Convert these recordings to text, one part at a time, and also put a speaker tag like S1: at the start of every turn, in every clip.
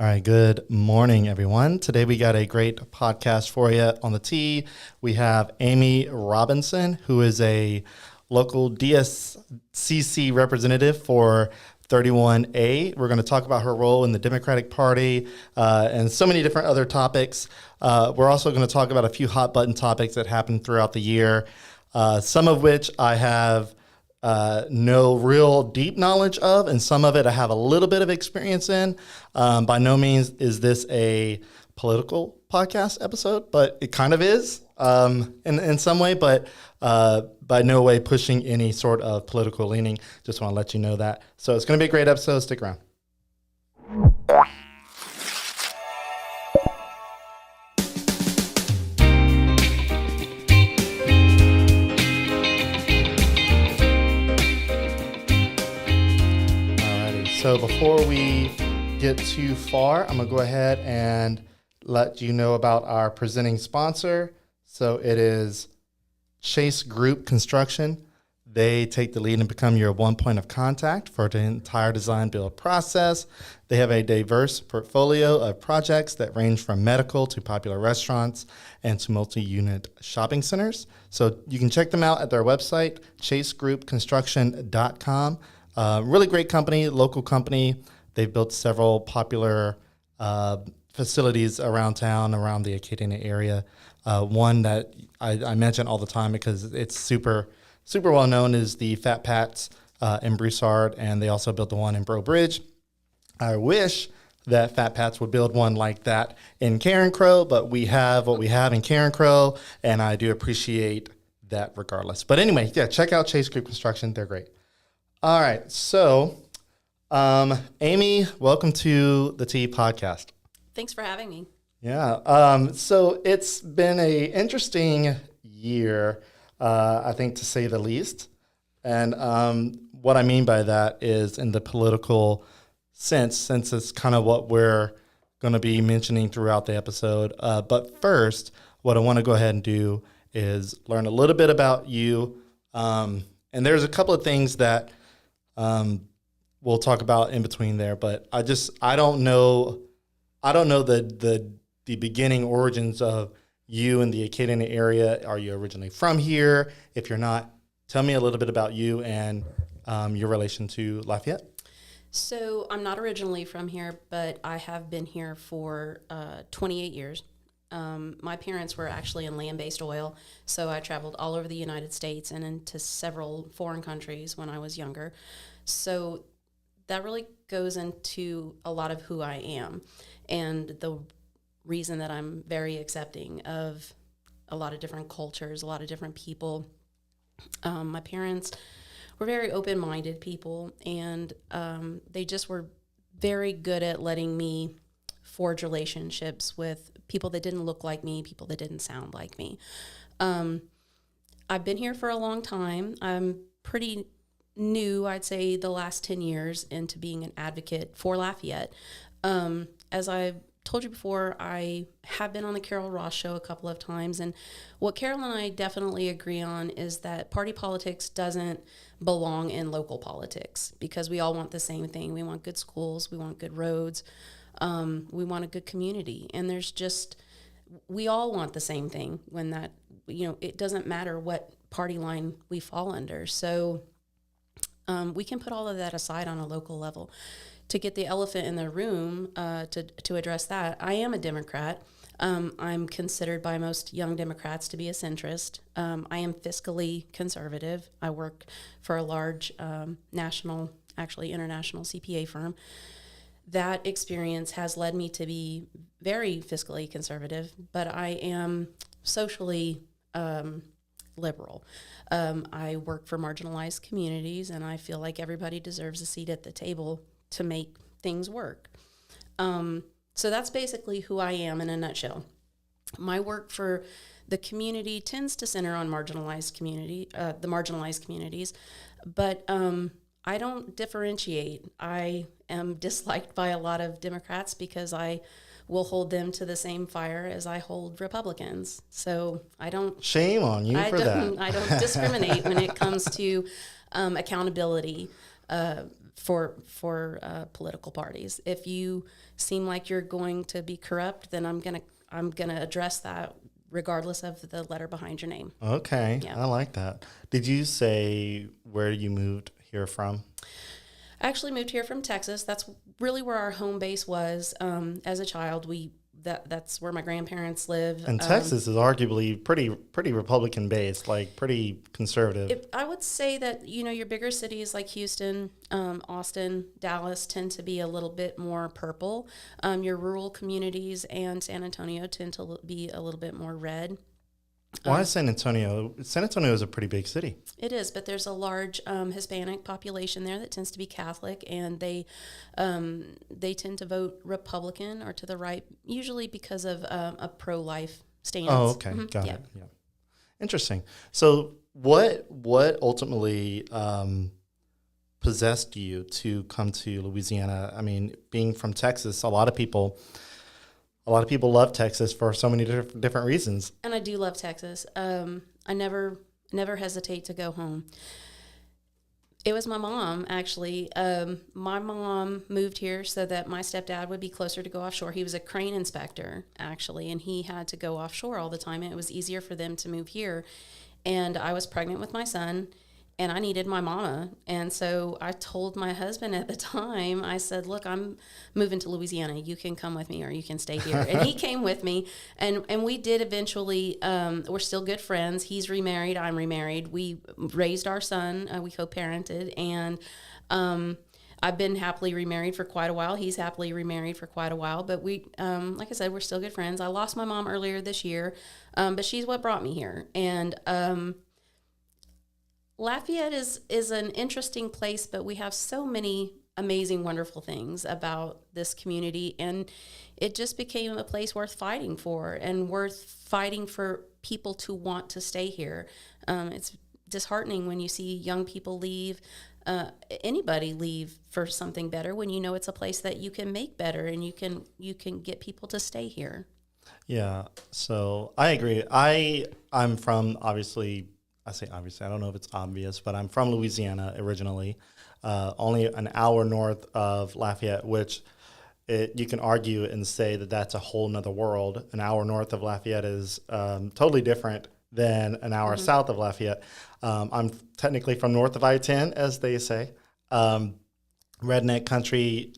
S1: All right, good morning, everyone. Today we got a great podcast for you on the T. We have Aimee Robinson, who is a local DSCC representative for 31A. We're going to talk about her role in the Democratic Party and so many different other topics. We're also going to talk about a few hot button topics that happened throughout the year, some of which I have no real deep knowledge of, and some of it I have a little bit of experience in. By no means is this a political podcast episode, but it kind of is in some way, but by no way pushing any sort of political leaning. Just want to let you know that. So it's going to be a great episode. Stick around. So before we get too far, I'm going to go ahead and let you know about our presenting sponsor. So it is Chase Group Construction. They take the lead and become your one point of contact for the entire design build process. They have a diverse portfolio of projects that range from medical to popular restaurants and to multi-unit shopping centers. So you can check them out at their website, chasegroupconstruction.com. Really great company, local company. They've built several popular facilities around town, around the Acadiana area. One that I mention all the time because it's super well known is the Fat Pat's in Broussard, and they also built the one in Breaux Bridge. I wish that Fat Pat's would build one like that in Carencro, but we have what we have in Carencro, and I do appreciate that regardless. But anyway, yeah, check out Chase Group Construction. They're great. All right, so Aimee, welcome to the T podcast.
S2: Thanks for having me.
S1: Yeah, so it's been an interesting year, I think, to say the least. And what I mean by that is in the political sense, since it's kind of what we're going to be mentioning throughout the episode. But first, what I want to go ahead and do is learn a little bit about you. And there's a couple of things that we'll talk about in between there, but I don't know the beginning origins of you in the Acadiana area. Are you originally from here? If you're not, tell me a little bit about you and your relation to Lafayette.
S2: So I'm not originally from here, but I have been here for 28 years. My parents were actually in land-based oil, so I traveled all over the United States and into several foreign countries when I was younger. So that really goes into a lot of who I am and the reason that I'm very accepting of a lot of different cultures, a lot of different people. My parents were very open-minded people, and they just were very good at letting me forge relationships with people that didn't look like me, people that didn't sound like me. I've been here for a long time. I'm pretty new, I'd say, the last 10 years into being an advocate for Lafayette. As I told you before, I have been on the Carol Ross show a couple of times, and what Carol and I definitely agree on is that party politics doesn't belong in local politics because we all want the same thing. We want good schools, we want good roads, we want a good community, and we all want the same thing when that, it doesn't matter what party line we fall under. So we can put all of that aside on a local level. To get the elephant in the room, to address that, I am a Democrat. I'm considered by most young Democrats to be a centrist. I am fiscally conservative. I work for a large international CPA firm. That experience has led me to be very fiscally conservative, but I am socially liberal. I work for marginalized communities, and I feel like everybody deserves a seat at the table to make things work. So that's basically who I am in a nutshell. My work for the community tends to center on the marginalized communities, but I don't differentiate. I am disliked by a lot of Democrats because I will hold them to the same fire as I hold Republicans. So I don't...
S1: Shame on you for that.
S2: I don't discriminate when it comes to accountability for political parties. If you seem like you're going to be corrupt, then I'm gonna address that regardless of the letter behind your name.
S1: Okay,
S2: Yeah.
S1: I like that. Did you say where you moved here from?
S2: I actually moved here from Texas. That's really where our home base was. As a child, that's where my grandparents lived.
S1: And Texas is arguably pretty Republican based, like pretty conservative.
S2: I would say that, your bigger cities like Houston, Austin, Dallas tend to be a little bit more purple. Your rural communities and San Antonio tend to be a little bit more red.
S1: Why is San Antonio? San Antonio is a pretty big city.
S2: It is, but there's a large Hispanic population there that tends to be Catholic, and they tend to vote Republican or to the right, usually because of a pro-life stance.
S1: Oh, okay,
S2: Mm-hmm.
S1: got it. Yeah, interesting. So, what ultimately possessed you to come to Louisiana? I mean, being from Texas, a lot of people love Texas for so many different reasons.
S2: And I do love Texas. I never hesitate to go home. It was my mom, actually. My mom moved here so that my stepdad would be closer to go offshore. He was a crane inspector, actually, and he had to go offshore all the time, and it was easier for them to move here. And I was pregnant with my son, and I needed my mama. And so I told my husband at the time, I said, look, I'm moving to Louisiana. You can come with me or you can stay here. And he came with me. And we did eventually, we're still good friends. He's remarried. I'm remarried. We raised our son. We co-parented. And I've been happily remarried for quite a while. He's happily remarried for quite a while. But we, like I said, we're still good friends. I lost my mom earlier this year, but she's what brought me here. And Lafayette is an interesting place, but we have so many amazing, wonderful things about this community, and it just became a place worth fighting for and worth fighting for people to want to stay here. It's disheartening when you see young people leave, anybody leave for something better, when you know it's a place that you can make better and you can get people to stay here.
S1: Yeah, so I agree. I'm from, obviously, I say obviously, I don't know if it's obvious, but I'm from Louisiana originally, only an hour north of Lafayette, which you can argue and say that that's a whole nother world. An hour north of Lafayette is totally different than an hour south of Lafayette. I'm technically from north of I-10, as they say. Redneck country,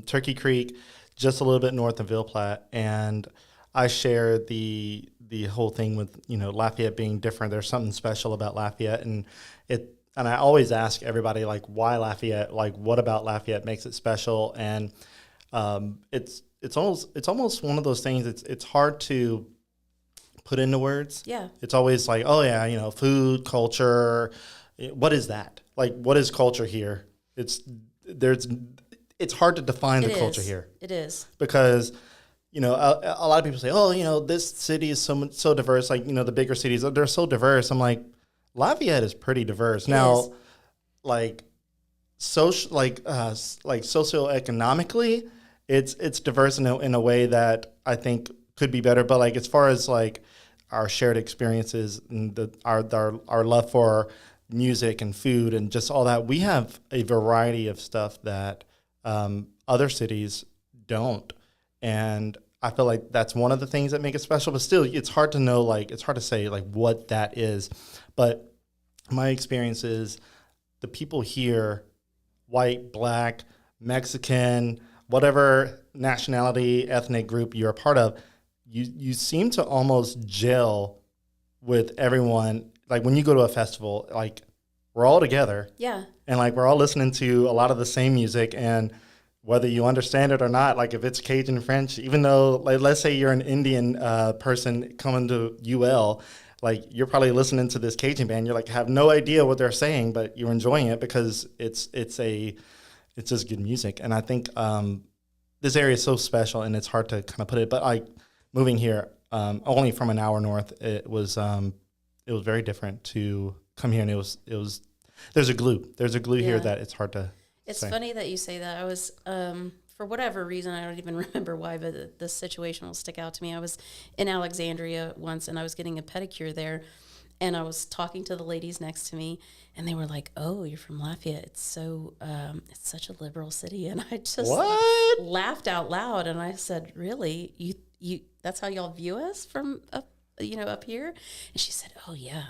S1: Turkey Creek, just a little bit north of Ville Platte, and I share the whole thing with, Lafayette being different. There's something special about Lafayette, and I always ask everybody, like, why Lafayette? Like, what about Lafayette makes it special? And it's almost one of those things. It's hard to put into words.
S2: Yeah.
S1: It's always like, oh yeah, food, culture. What is that? Like, what is culture here? It's hard to define the culture here.
S2: It is
S1: because a lot of people say, oh, this city is so diverse. Like, the bigger cities, they're so diverse. I'm like, Lafayette is pretty diverse. Now, like socioeconomically, it's diverse in a way that I think could be better. But like, as far as like our shared experiences and our love for music and food and just all that, we have a variety of stuff that other cities don't. And I feel like that's one of the things that make it special, but still it's hard to know, it's hard to say what that is. But my experience is the people here, white, black, Mexican, whatever nationality, ethnic group you're a part of, you seem to almost gel with everyone. Like when you go to a festival, like we're all together.
S2: Yeah.
S1: And like we're all listening to a lot of the same music, and whether you understand it or not, like if it's Cajun French, even though, like, let's say you're an Indian person coming to UL, like you're probably listening to this Cajun band, you're like have no idea what they're saying, but you're enjoying it because it's just good music. And I think this area is so special, and it's hard to kind of put it. But like moving here, only from an hour north, it was very different to come here, and it was there's a glue here that it's hard to.
S2: It's funny that you say that. I was, for whatever reason, I don't even remember why, but the situation will stick out to me. I was in Alexandria once, and I was getting a pedicure there, And I was talking to the ladies next to me, and they were like, "Oh, you're from Lafayette. It's such a liberal city." And I just
S1: What?
S2: laughed out loud, and I said, "Really? You? That's how y'all view us from up, up here?" And she said, "Oh yeah,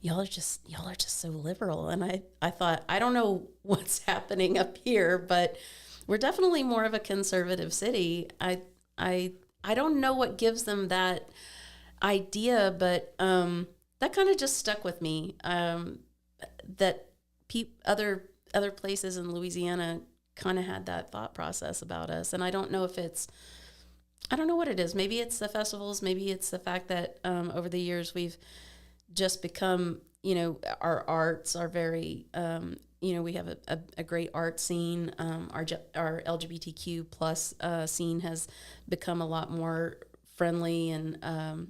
S2: y'all are just so liberal." And I thought, I don't know what's happening up here, but we're definitely more of a conservative city. I don't know what gives them that idea, but that kind of just stuck with me. That other places in Louisiana kind of had that thought process about us, and I don't know what it is. Maybe it's the festivals. Maybe it's the fact that over the years we've just become, our arts are very, we have a great art scene. Our LGBTQ plus scene has become a lot more friendly, and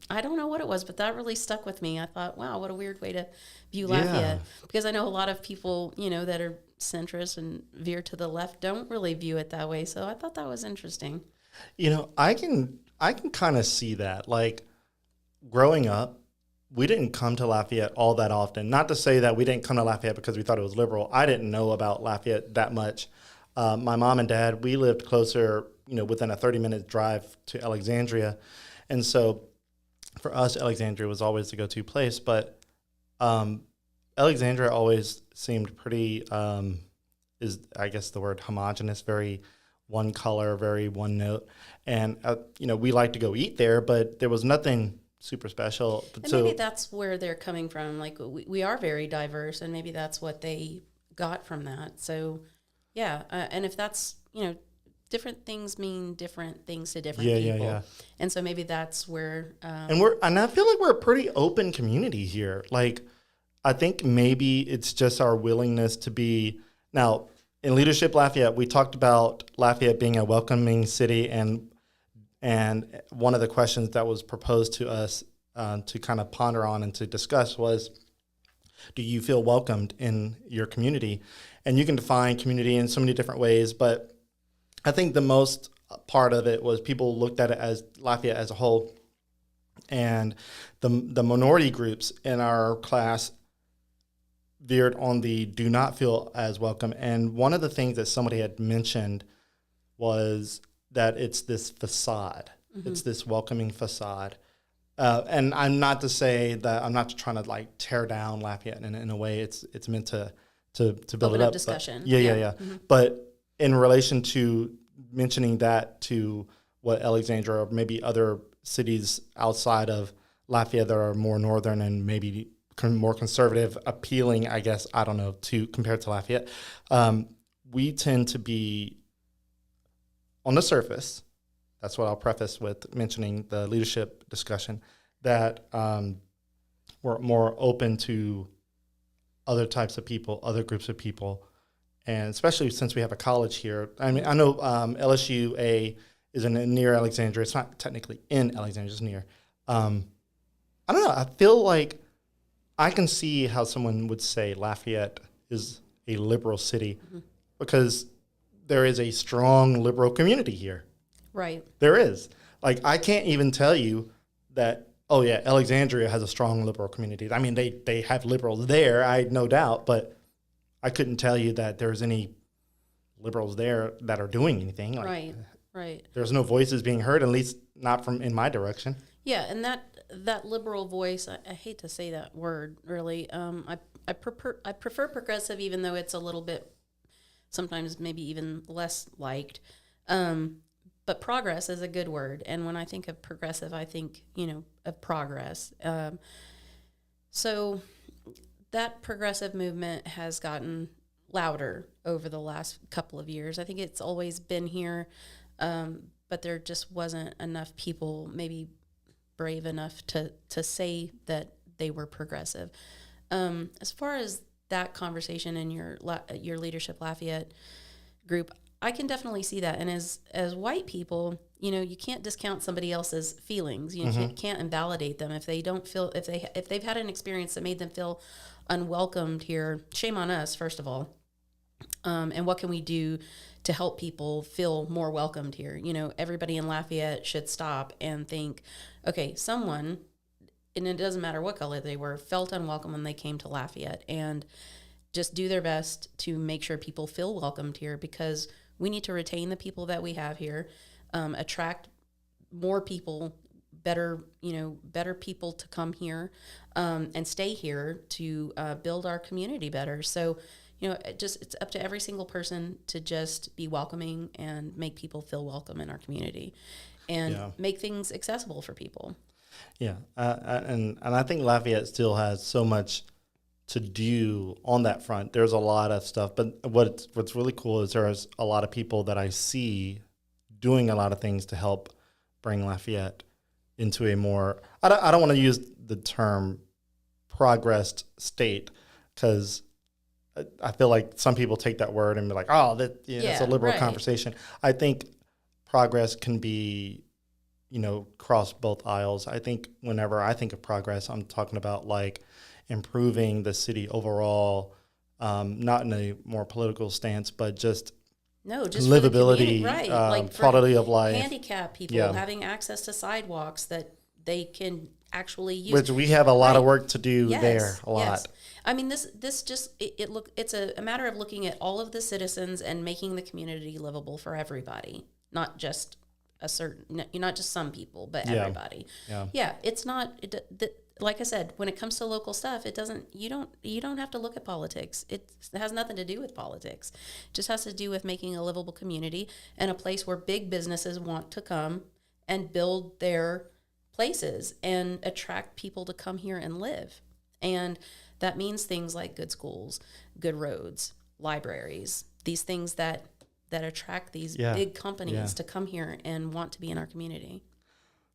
S2: I don't know what it was, but that really stuck with me. I thought, wow, what a weird way to view Lafayette, because I know a lot of people, that are centrist and veer to the left don't really view it that way. So I thought that was interesting.
S1: I can kind of see that. Like, growing up, we didn't come to Lafayette all that often. Not to say that we didn't come to Lafayette because we thought it was liberal. I didn't know about Lafayette that much. My mom and dad, we lived closer, within a 30-minute drive to Alexandria. And so for us, Alexandria was always the go-to place. But Alexandria always seemed pretty, is I guess the word homogenous, very one color, very one note. And, we like to go eat there, but there was nothing super special.
S2: And maybe that's where they're coming from. Like, we are very diverse, and maybe that's what they got from that. So, yeah. And if that's, different things mean different things to different people. Yeah. And so maybe that's where.
S1: And I feel like we're a pretty open community here. Like, I think maybe it's just our willingness to be. Now, in Leadership Lafayette, we talked about Lafayette being a welcoming city, and one of the questions that was proposed to us to kind of ponder on and to discuss was, do you feel welcomed in your community? And you can define community in so many different ways, but I think the most part of it was people looked at it as Lafayette as a whole, and the minority groups in our class veered on the do not feel as welcome. And one of the things that somebody had mentioned was that it's this facade. Mm-hmm. It's this welcoming facade. And I'm not to say that I'm not trying to like tear down Lafayette in a way. It's meant to build
S2: open
S1: it up.
S2: Discussion.
S1: But yeah. Mm-hmm. But in relation to mentioning that to what Alexandria or maybe other cities outside of Lafayette that are more northern and maybe more conservative, appealing, I guess, I don't know, compared to Lafayette, we tend to be on the surface. That's what I'll preface with mentioning the leadership discussion, that we're more open to other types of people, other groups of people, and especially since we have a college here. I mean, I know LSU is near Alexandria. It's not technically in Alexandria, it's near. I don't know. I feel like I can see how someone would say Lafayette is a liberal city, mm-hmm. because there is a strong liberal community here.
S2: Right.
S1: There is. Like, I can't even tell you that, oh, yeah, Alexandria has a strong liberal community. I mean, they have liberals there, no doubt, but I couldn't tell you that there's any liberals there that are doing anything. Like,
S2: right.
S1: There's no voices being heard, at least not from in my direction.
S2: Yeah, and that liberal voice, I hate to say that word, really. I prefer progressive, even though it's a little bit, sometimes maybe even less liked. But progress is a good word. And when I think of progressive, I think, of progress. So that progressive movement has gotten louder over the last couple of years. I think it's always been here, but there just wasn't enough people maybe brave enough to say that they were progressive. As far as that conversation in your Leadership Lafayette group, I can definitely see that. And as white people, you can't discount somebody else's feelings. You mm-hmm. can't invalidate them if they don't feel, if they've had an experience that made them feel unwelcomed here. Shame on us, first of all. And what can we do to help people feel more welcomed here? Everybody in Lafayette should stop and think, okay, someone and it doesn't matter what color they were, felt unwelcome when they came to Lafayette, and just do their best to make sure people feel welcomed here, because we need to retain the people that we have here, attract more people, better people to come here, and stay here to build our community better. So, it's up to every single person to just be welcoming and make people feel welcome in our community, and make things accessible for people.
S1: Yeah, and I think Lafayette still has so much to do on that front. There's a lot of stuff, but what's really cool is there's a lot of people that I see doing a lot of things to help bring Lafayette into a more, I don't want to use the term progressed state, because I feel like some people take that word and be like, oh, it's a liberal conversation. I think progress can be, cross both aisles. I think whenever I think of progress, I'm talking about like improving the city overall, not in a more political stance, but just livability, quality of life.
S2: Handicapped people having access to sidewalks that they can actually use.
S1: Which we have a lot of work to do there. A lot.
S2: I mean, it's a matter of looking at all of the citizens and making the community livable for everybody, not just not just some people, but everybody. It's not. Like I said, when it comes to local stuff, it doesn't. You don't have to look at politics. It has nothing to do with politics. It just has to do with making a livable community and a place where big businesses want to come and build their places and attract people to come here and live. And that means things like good schools, good roads, libraries, these things that attract these big companies to come here and want to be in our community.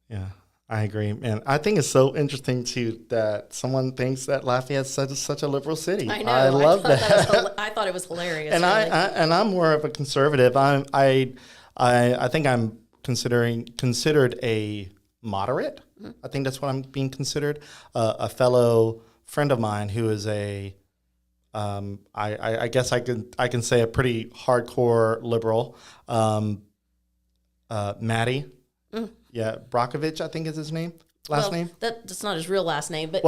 S2: Yeah,
S1: I agree. And I think it's so interesting, too, that someone thinks that Lafayette's such a liberal city.
S2: I know.
S1: I love that.
S2: I thought it was hilarious.
S1: And really. I'm more of a conservative. I think I'm considered a moderate. Mm-hmm. I think that's what I'm being considered. A fellow friend of mine who is I guess I can say a pretty hardcore liberal, Matty. Mm. Yeah, Brockovich, I think is his name. Last name?
S2: That's not his real last name, but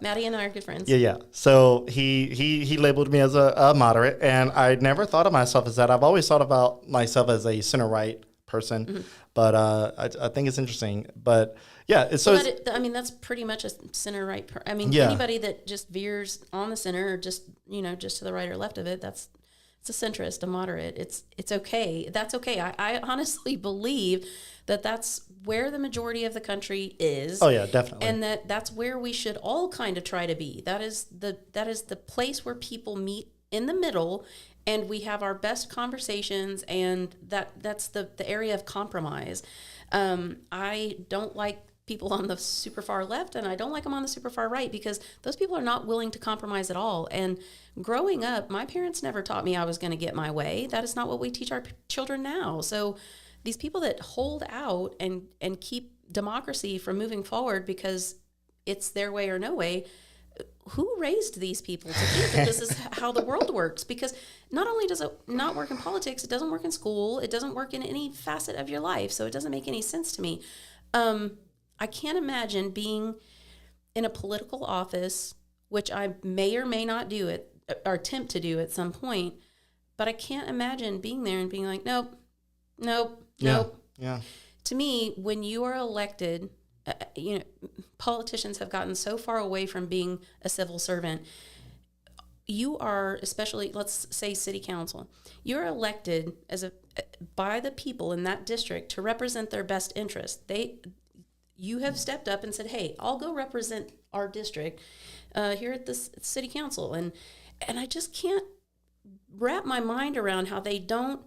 S2: Matty and I are good friends.
S1: Yeah. So he labeled me as a moderate, and I never thought of myself as that. I've always thought about myself as a center-right person, mm-hmm. but I think it's interesting. But yeah,
S2: that's pretty much a center-right. Anybody that just veers on the center, or just to the right or left of it, it's a centrist, a moderate. It's okay. That's okay. I honestly believe that that's where the majority of the country is.
S1: Oh yeah, definitely.
S2: And that's where we should all kind of try to be. That is the place where people meet in the middle, and we have our best conversations, and that's the area of compromise. I don't like people on the super far left, and I don't like them on the super far right, because those people are not willing to compromise at all. And growing up, my parents never taught me I was going to get my way. That is not what we teach our children now. So these people that hold out and keep democracy from moving forward because it's their way or no way, who raised these people to think that this is how the world works? Because not only does it not work in politics, it doesn't work in school, it doesn't work in any facet of your life, so it doesn't make any sense to me. I can't imagine being in a political office, which I may or may not do it, or attempt to do at some point, but I can't imagine being there and being like, nope.
S1: Yeah.
S2: To me, when you are elected, politicians have gotten so far away from being a civil servant. You are, especially, let's say city council, you're elected by the people in that district to represent their best interest. You have stepped up and said, hey, I'll go represent our district here at the city council. And I just can't wrap my mind around how they don't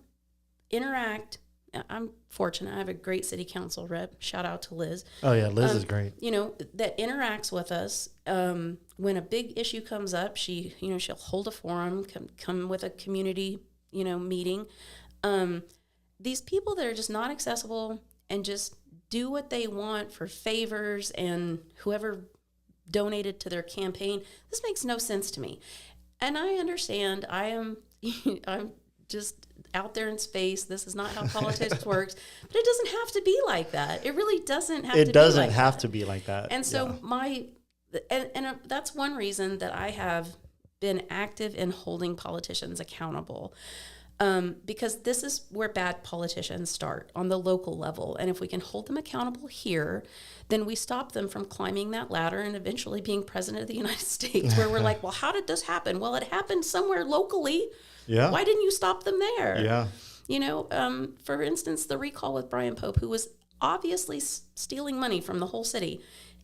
S2: interact. I'm fortunate. I have a great city council rep. Shout out to Liz.
S1: Oh, yeah, Liz is great.
S2: That interacts with us. When a big issue comes up, she'll hold a forum, come with a community, meeting. These people that are just not accessible and just do what they want for favors and whoever donated to their campaign, this makes no sense to me. And I understand I'm just out there in space. This is not how politics works. But it doesn't have to be like that. It really doesn't have to be like that.
S1: It doesn't have to be like that.
S2: And so that's one reason that I have been active in holding politicians accountable. Because this is where bad politicians start, on the local level. And if we can hold them accountable here, then we stop them from climbing that ladder and eventually being president of the United States, where we're like, well, how did this happen? Well, it happened somewhere locally.
S1: Yeah.
S2: Why didn't you stop them there?
S1: Yeah.
S2: You know, for instance, the recall with Brian Pope, who was obviously stealing money from the whole city.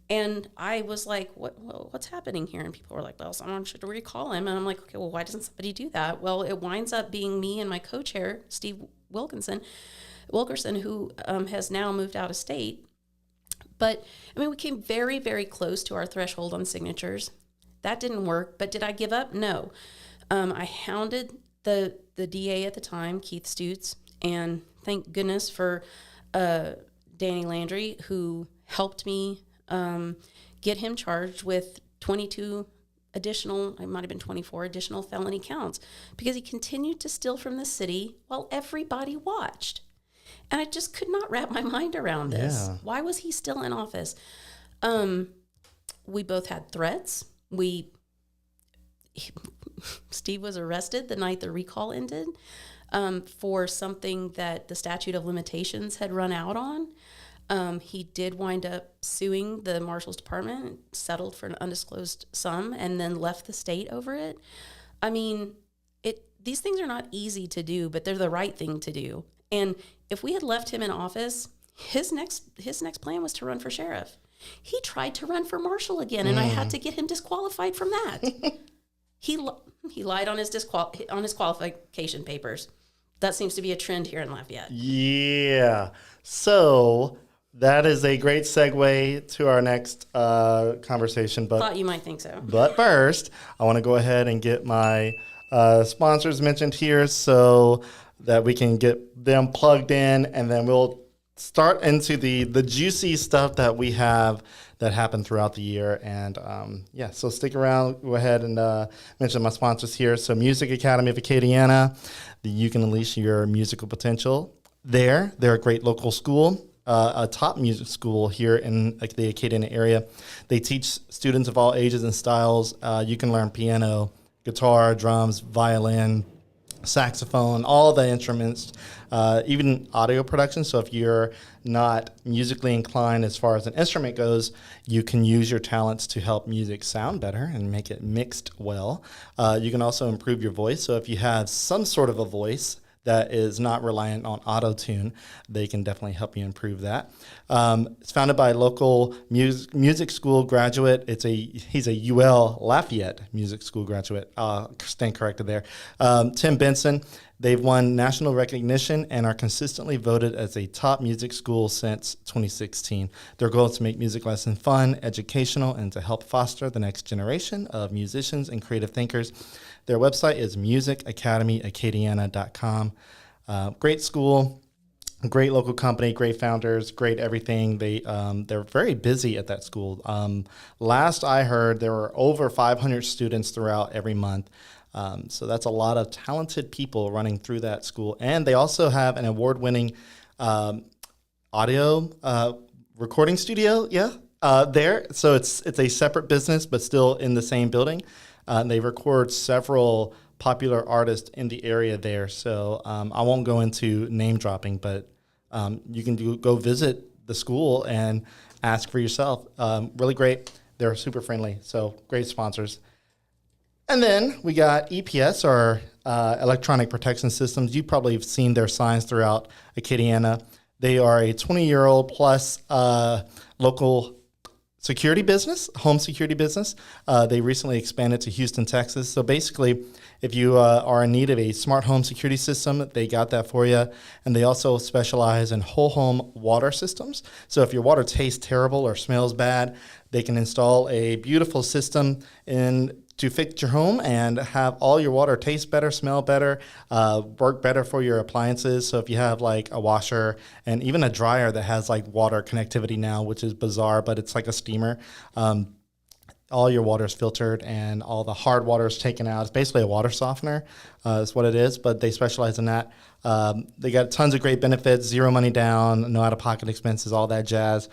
S2: And I was like, what's happening here? And people were like, well, someone should recall him. And I'm like, okay, well, why doesn't somebody do that? Well, it winds up being me and my co-chair, Steve Wilkerson, who has now moved out of state. But, I mean, we came very, very close to our threshold on signatures. That didn't work. But did I give up? No. I hounded the DA at the time, Keith Stutz, and thank goodness for Danny Landry, who helped me get him charged with 22 additional, it might have been 24 additional felony counts, because he continued to steal from the city while everybody watched. And I just could not wrap my mind around this.
S1: Yeah.
S2: Why was he still in office? We both had threats. Steve was arrested the night the recall ended for something that the statute of limitations had run out on. He did wind up suing the Marshal's Department, settled for an undisclosed sum, and then left the state over it. I mean, these things are not easy to do, but they're the right thing to do. And if we had left him in office, his next plan was to run for sheriff. He tried to run for marshal again, and I had to get him disqualified from that. He lied on his qualification papers. That seems to be a trend here in Lafayette.
S1: Yeah. So that is a great segue to our next conversation. But
S2: thought you might think so.
S1: But first, I want to go ahead and get my sponsors mentioned here so that we can get them plugged in, and then we'll start into the juicy stuff that we have that happened throughout the year. And so stick around. Go ahead and mention my sponsors here. So Music Academy of Acadiana, you can unleash your musical potential there. They're a great local school, a top music school here in the Acadiana area. They teach students of all ages and styles. You can learn piano, guitar, drums, violin, saxophone, all the instruments, even audio production. So if you're not musically inclined as far as an instrument goes, you can use your talents to help music sound better and make it mixed well. You can also improve your voice. So if you have some sort of a voice that is not reliant on auto-tune, they can definitely help you improve that. It's founded by a local music school graduate. He's a UL Lafayette music school graduate. Stand corrected there. Tim Benson. They've won national recognition and are consistently voted as a top music school since 2016. Their goal is to make music lessons fun, educational, and to help foster the next generation of musicians and creative thinkers. Their website is musicacademyacadiana.com. Great school, great local company, great founders, great everything. They're very busy at that school. Last I heard, there were over 500 students throughout every month. So that's a lot of talented people running through that school. And they also have an award-winning audio recording studio, there. So it's a separate business, but still in the same building. They record several popular artists in the area there. So I won't go into name dropping, but you can go visit the school and ask for yourself. Really great. They're super friendly. So great sponsors. And then we got EPS, our electronic protection systems. You probably have seen their signs throughout Acadiana. They are a 20-year-old plus local security business, home security business. They recently expanded to Houston, Texas. So basically, if you are in need of a smart home security system, they got that for you. And they also specialize in whole home water systems. So if your water tastes terrible or smells bad, they can install a beautiful system to fix your home and have all your water taste better, smell better, work better for your appliances. So if you have like a washer and even a dryer that has like water connectivity now, which is bizarre, but it's like a steamer. all your water is filtered and all the hard water is taken out. It's basically a water softener, is what it is, but they specialize in that. They got tons of great benefits, zero money down, no out-of-pocket expenses, all that jazz.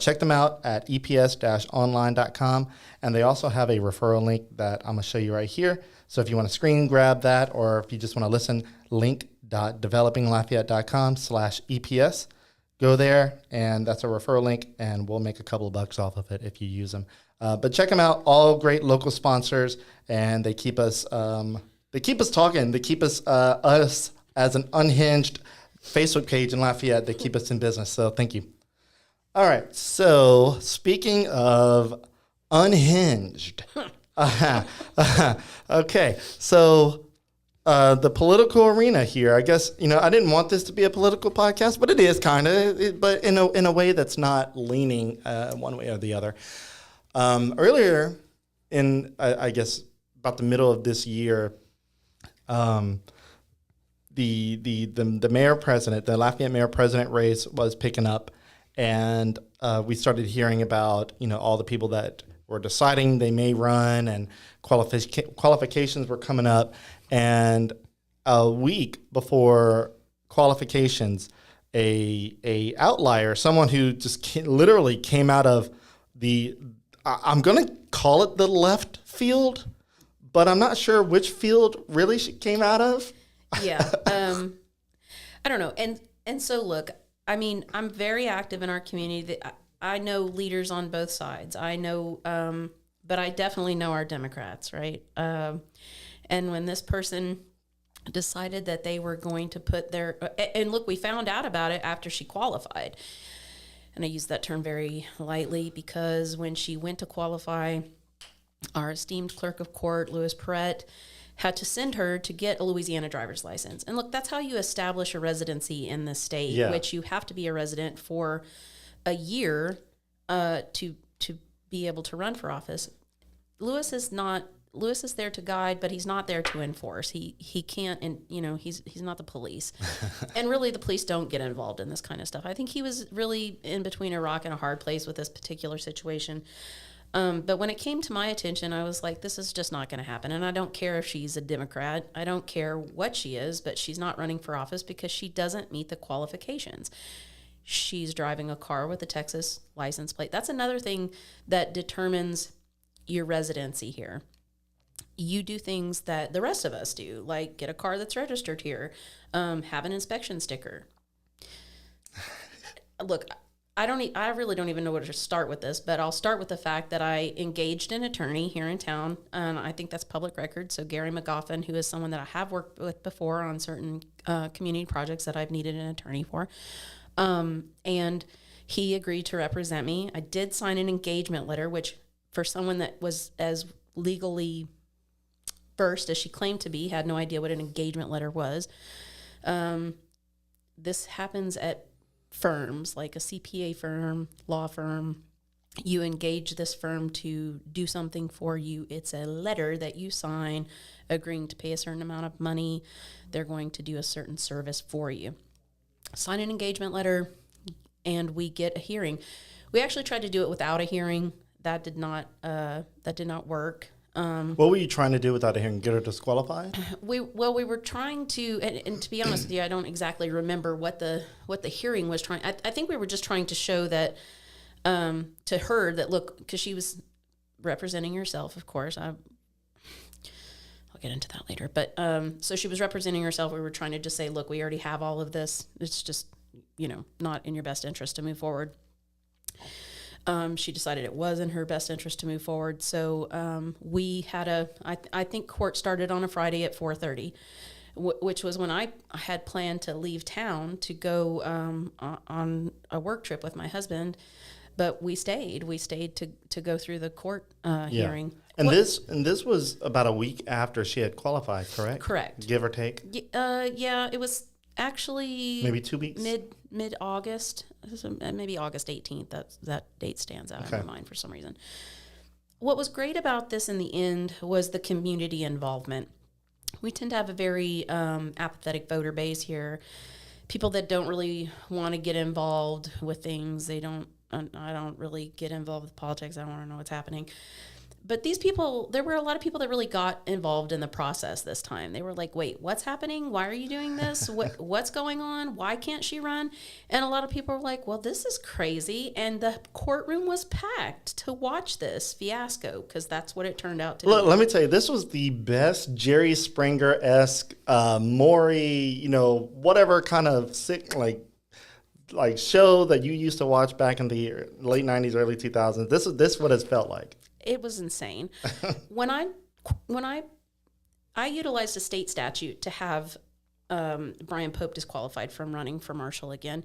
S1: Check them out at eps-online.com, and they also have a referral link that I'm going to show you right here. So if you want to screen grab that, or if you just want to listen, link.developinglafayette.com/EPS. Go there, and that's a referral link, and we'll make a couple of bucks off of it if you use them. But check them out, all great local sponsors, and they keep us talking. They keep us as an unhinged Facebook page in Lafayette. They keep us in business, so thank you. All right, so speaking of unhinged, okay, so the political arena here, I guess, I didn't want this to be a political podcast, but it is kind of, but in a way that's not leaning one way or the other. Earlier in, I guess, about the middle of this year, the mayor president, the Lafayette mayor president race was picking up, and we started hearing about, all the people that were deciding they may run, and qualifications were coming up. And a week before qualifications, a outlier, someone who just literally came out of I'm going to call it the left field, but I'm not sure which field really she came out of.
S2: Yeah. I don't know. And so, look, I mean, I'm very active in our community. I know leaders on both sides. I know, but I definitely know our Democrats, right? And when this person decided that they were going to put and look, we found out about it after she qualified. And I use that term very lightly because when she went to qualify, our esteemed clerk of court, Louis Perrette, had to send her to get a Louisiana driver's license. And look, that's how you establish a residency in this state, which you have to be a resident for a year to be able to run for office. Louis is there to guide, but he's not there to enforce. He can't, and he's not the police. And really, the police don't get involved in this kind of stuff. I think he was really in between a rock and a hard place with this particular situation. But when it came to my attention, I was like, this is just not going to happen. And I don't care if she's a Democrat. I don't care what she is, but she's not running for office because she doesn't meet the qualifications. She's driving a car with a Texas license plate. That's another thing that determines your residency here. You do things that the rest of us do, like get a car that's registered here, have an inspection sticker. Look, I really don't even know where to start with this, but I'll start with the fact that I engaged an attorney here in town, and I think that's public record. So Gary McGoffin, who is someone that I have worked with before on certain community projects that I've needed an attorney for, and he agreed to represent me. I did sign an engagement letter, which for someone that was as legally versed as she claimed to be, had no idea what an engagement letter was. This happens at firms like a CPA firm, law firm. You engage this firm to do something for you. It's a letter that you sign agreeing to pay a certain amount of money. They're going to do a certain service for you. Sign an engagement letter, and we get a hearing. We actually tried to do it without a hearing. That did not work.
S1: What were you trying to do without a hearing? Get her disqualified?
S2: We were trying to, and to be honest with you, I don't exactly remember what the hearing was trying. I think we were just trying to show that to her that, look, because she was representing herself, of course. I'll get into that later. But so she was representing herself. We were trying to just say, look, we already have all of this. It's just, not in your best interest to move forward. She decided it was in her best interest to move forward. So we had I think court started on a Friday at 4:30, which was when I had planned to leave town to go on a work trip with my husband. But we stayed to go through the court hearing.
S1: And this was about a week after she had qualified, correct?
S2: Correct.
S1: Give or take?
S2: Yeah, it was actually
S1: maybe 2 weeks?
S2: Mid-August, maybe August 18th. That date stands out in my mind for some reason. What was great about this in the end was the community involvement. We tend to have a very apathetic voter base here. People that don't really want to get involved with things. I don't really get involved with politics. I don't want to know what's happening. But these people, there were a lot of people that really got involved in the process this time. They were like, wait, what's happening? Why are you doing this? What's going on? Why can't she run? And a lot of people were like, well, this is crazy. And the courtroom was packed to watch this fiasco, because that's what it turned out to be.
S1: Let me tell you, this was the best Jerry Springer-esque, Maury, whatever kind of sick, like show that you used to watch back in the late 90s, early 2000s. This is what it felt like.
S2: It was insane. When I utilized a state statute to have Brian Pope disqualified from running for Marshall again,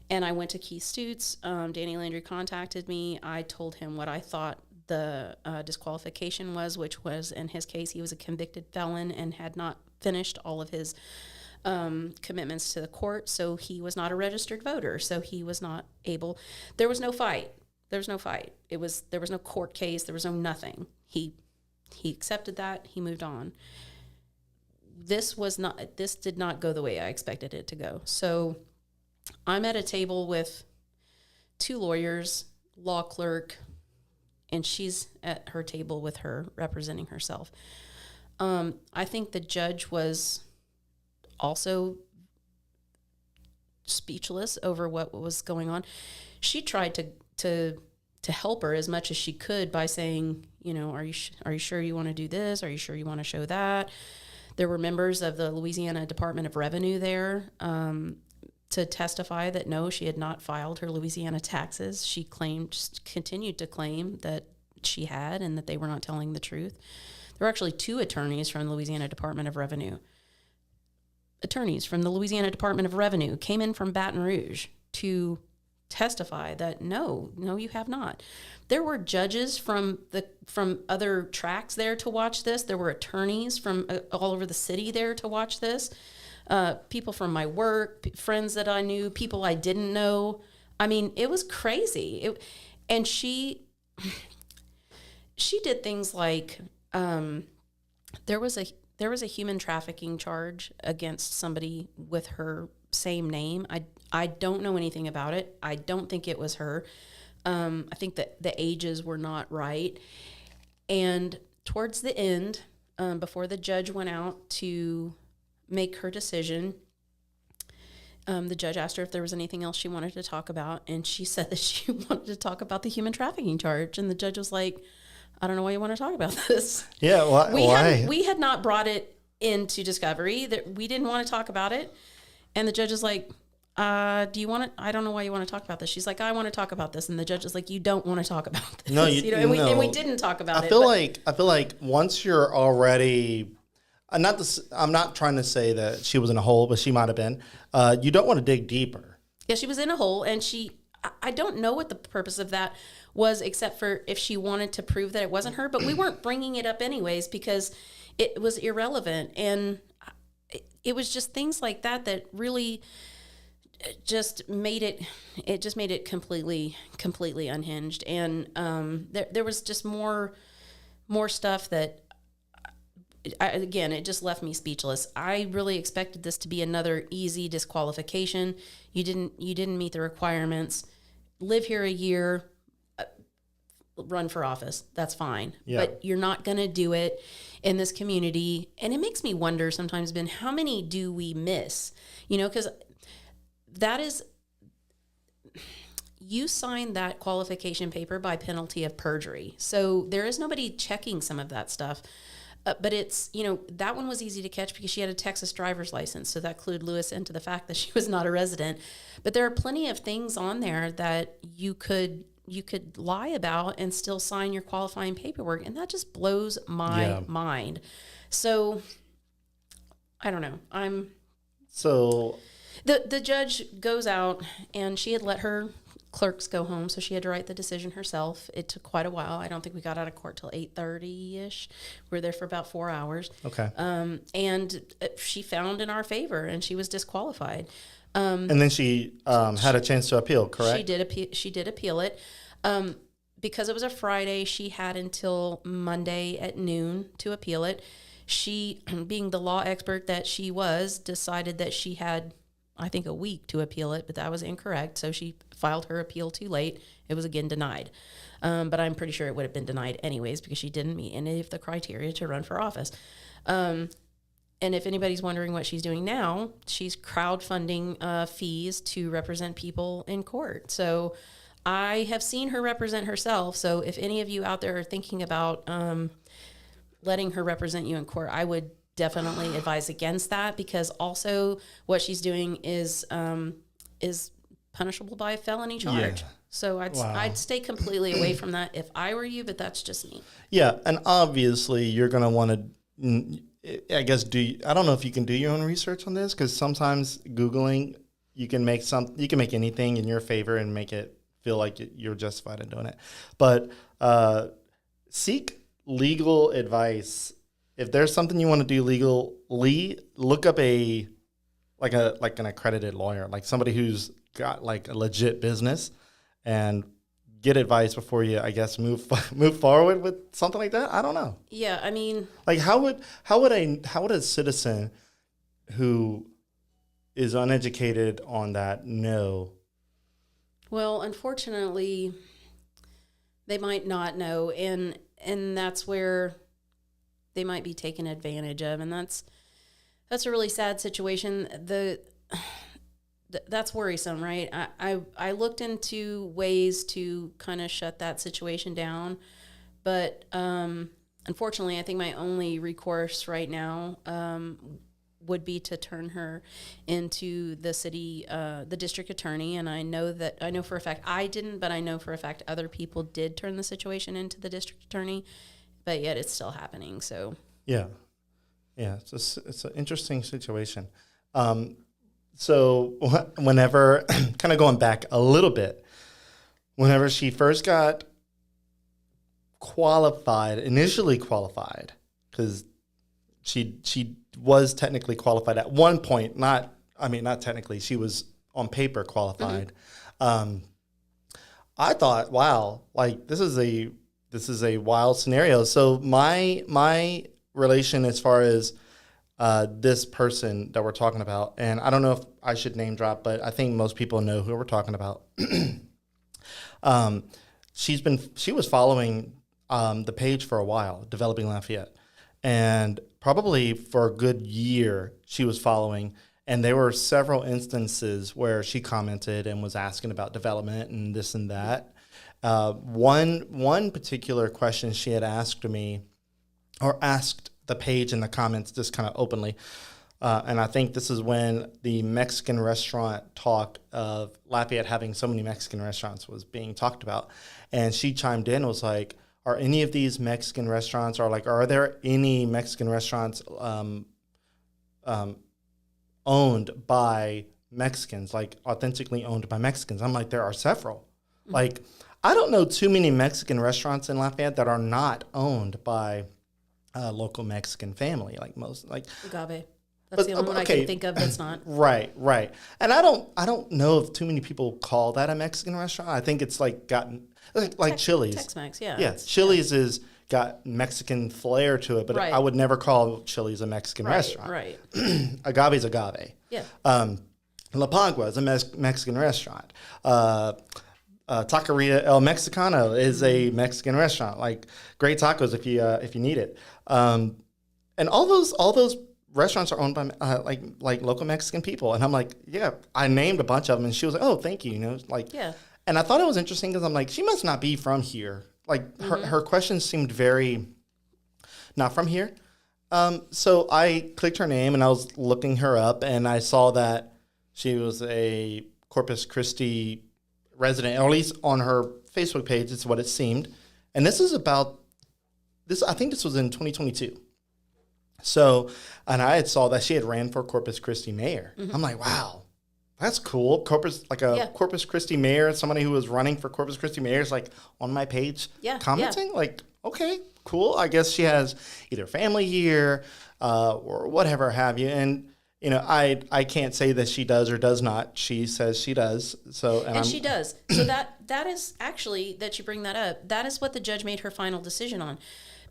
S2: and I went to Keith Stutes. Danny Landry contacted me. I told him what I thought the disqualification was, which was, in his case, he was a convicted felon and had not finished all of his commitments to the court, so he was not a registered voter, so he was not able. There was no fight. There was no fight. There was no court case. There was no nothing. He accepted that. He moved on. This did not go the way I expected it to go. So I'm at a table with 2 lawyers, law clerk, and she's at her table with her representing herself. I think the judge was also speechless over what was going on. She tried to help her as much as she could by saying, are you sure you want to do this? Are you sure you want to show that? There were members of the Louisiana Department of Revenue there to testify that no, she had not filed her Louisiana taxes. She continued to claim that she had, and that they were not telling the truth. There were actually 2 attorneys from the Louisiana Department of Revenue. Attorneys from the Louisiana Department of Revenue came in from Baton Rouge to testify that no, you have not. There were judges from other tracts there to watch this. There were attorneys from all over the city there to watch this. People from my work, friends that I knew, people I didn't know. I mean, it was crazy. And she did things like there was a human trafficking charge against somebody with her same name. I don't know anything about it. I don't think it was her. I think that the ages were not right. And towards the end, before the judge went out to make her decision, the judge asked her if there was anything else she wanted to talk about, and she said that she wanted to talk about the human trafficking charge. And the judge was like, I don't know why you want to talk about this.
S1: Yeah, why?
S2: We had not brought it into discovery. That we didn't want to talk about it. And the judge is like, do you want to? I don't know why you want to talk about this. She's like, I want to talk about this. And the judge is like, you don't want to talk about this.
S1: No,
S2: and we didn't talk about it.
S1: I feel like once you're already, I'm not trying to say that she was in a hole, but she might have been. You don't want to dig deeper.
S2: Yeah, she was in a hole, and I don't know what the purpose of that was, except for if she wanted to prove that it wasn't her. But we weren't bringing it up anyways because it was irrelevant, and it was just things like that really just made it completely unhinged. And there was just more stuff that, again, it just left me speechless. I really expected this to be another easy disqualification. You didn't meet the requirements. Live here a year, run for office. That's fine. Yeah. But you're not going to do it in this community. And it makes me wonder sometimes, Ben, how many do we miss? Because that is, you signed that qualification paper by penalty of perjury. So there is nobody checking some of that stuff. But it's, that one was easy to catch because she had a Texas driver's license. So that clued Lewis into the fact that she was not a resident. But there are plenty of things on there that you could lie about and still sign your qualifying paperwork. And that just blows my mind. So I don't know. The judge goes out, and she had let her clerks go home, so she had to write the decision herself. It took quite a while. I don't think we got out of court till 8:30-ish. We were there for about 4 hours. Okay. And she found in our favor, and she was disqualified.
S1: And then she had a chance to appeal, correct?
S2: She did appeal it. Because it was a Friday, she had until Monday at noon to appeal it. She, being the law expert that she was, decided that she had I think, a week to appeal it, but that was incorrect. So she filed her appeal too late. It was again denied. But I'm pretty sure it would have been denied anyways because she didn't meet any of the criteria to run for office. And if anybody's wondering what she's doing now, she's crowdfunding fees to represent people in court. So I have seen her represent herself. So if any of you out there are thinking about letting her represent you in court, I would definitely advise against that, because also what she's doing is punishable by a felony charge.
S1: Yeah.
S2: So I'd stay completely away from that if I were you, but that's just me.
S1: Yeah, and obviously you're going to want to, I guess, I don't know if you can do your own research on this, because sometimes Googling, you can make anything in your favor and make it feel like you're justified in doing it. But seek legal advice. If there's something you want to do legally, look up an accredited lawyer, like somebody who's got like a legit business, and get advice before you, I guess, move forward with something like that. I don't know.
S2: Yeah, I mean,
S1: like how would a citizen who is uneducated on that know?
S2: Well, unfortunately, they might not know, and that's where they might be taken advantage of, and that's a really sad situation. That's worrisome, right? I looked into ways to kind of shut that situation down, but unfortunately, I think my only recourse right now would be to turn her into the district attorney. And I know for a fact I didn't, but I know for a fact other people did turn the situation into the district attorney, but yet it's still happening. So
S1: yeah, it's an interesting situation. So whenever, kind of going back a little bit, whenever she first got initially qualified, because she was technically qualified at one point, not technically, she was on paper qualified. Mm-hmm. I thought, wow, like this is a wild scenario. So my relation as far as this person that we're talking about, and I don't know if I should name drop, but I think most people know who we're talking about. She was following the page for a while, Developing Lafayette, and probably for a good year she was following. And there were several instances where she commented and was asking about development and this and that. One particular question she had asked me, or asked the page in the comments just kind of openly, and I think this is when the Mexican restaurant talk of Lafayette having so many Mexican restaurants was being talked about. And she chimed in and was like, are any of these Mexican restaurants, or like, are there any Mexican restaurants owned by Mexicans, like authentically owned by Mexicans? I'm like, there are several. Mm-hmm. Like, I don't know too many Mexican restaurants in Lafayette that are not owned by a local Mexican family, like most, like
S2: Agave. That's the only one I can think of that's not.
S1: Right. And I don't know if too many people call that a Mexican restaurant. I think it's like gotten like Chili's.
S2: Tex-Mex, yeah.
S1: Yeah, Chili's is got Mexican flair to it, but I would never call Chili's a Mexican restaurant.
S2: Right.
S1: Agave's agave.
S2: Yeah.
S1: La Pagua is a Mexican restaurant. Taqueria El Mexicano is a Mexican restaurant. Like, great tacos if you need it. And all those restaurants are owned by like local Mexican people. And I'm like, yeah, I named a bunch of them, and she was like, oh, thank you,
S2: Yeah.
S1: And I thought it was interesting because I'm like, she must not be from here. Like, her questions seemed very not from here. So I clicked her name and I was looking her up, and I saw that she was a Corpus Christi resident, or at least on her Facebook page, it's what it seemed. And this is about this. I think this was in 2022. So, and I had saw that she had ran for Corpus Christi mayor. Mm-hmm. I'm like, wow, that's cool. Corpus Christi mayor, somebody who was running for Corpus Christi mayor is like on my page commenting. Yeah. Like, okay, cool. I guess she has either family here or whatever have you. And I can't say that she does or does not. She says she does. So
S2: and she does. So that is actually, that you bring that up, that is what the judge made her final decision on,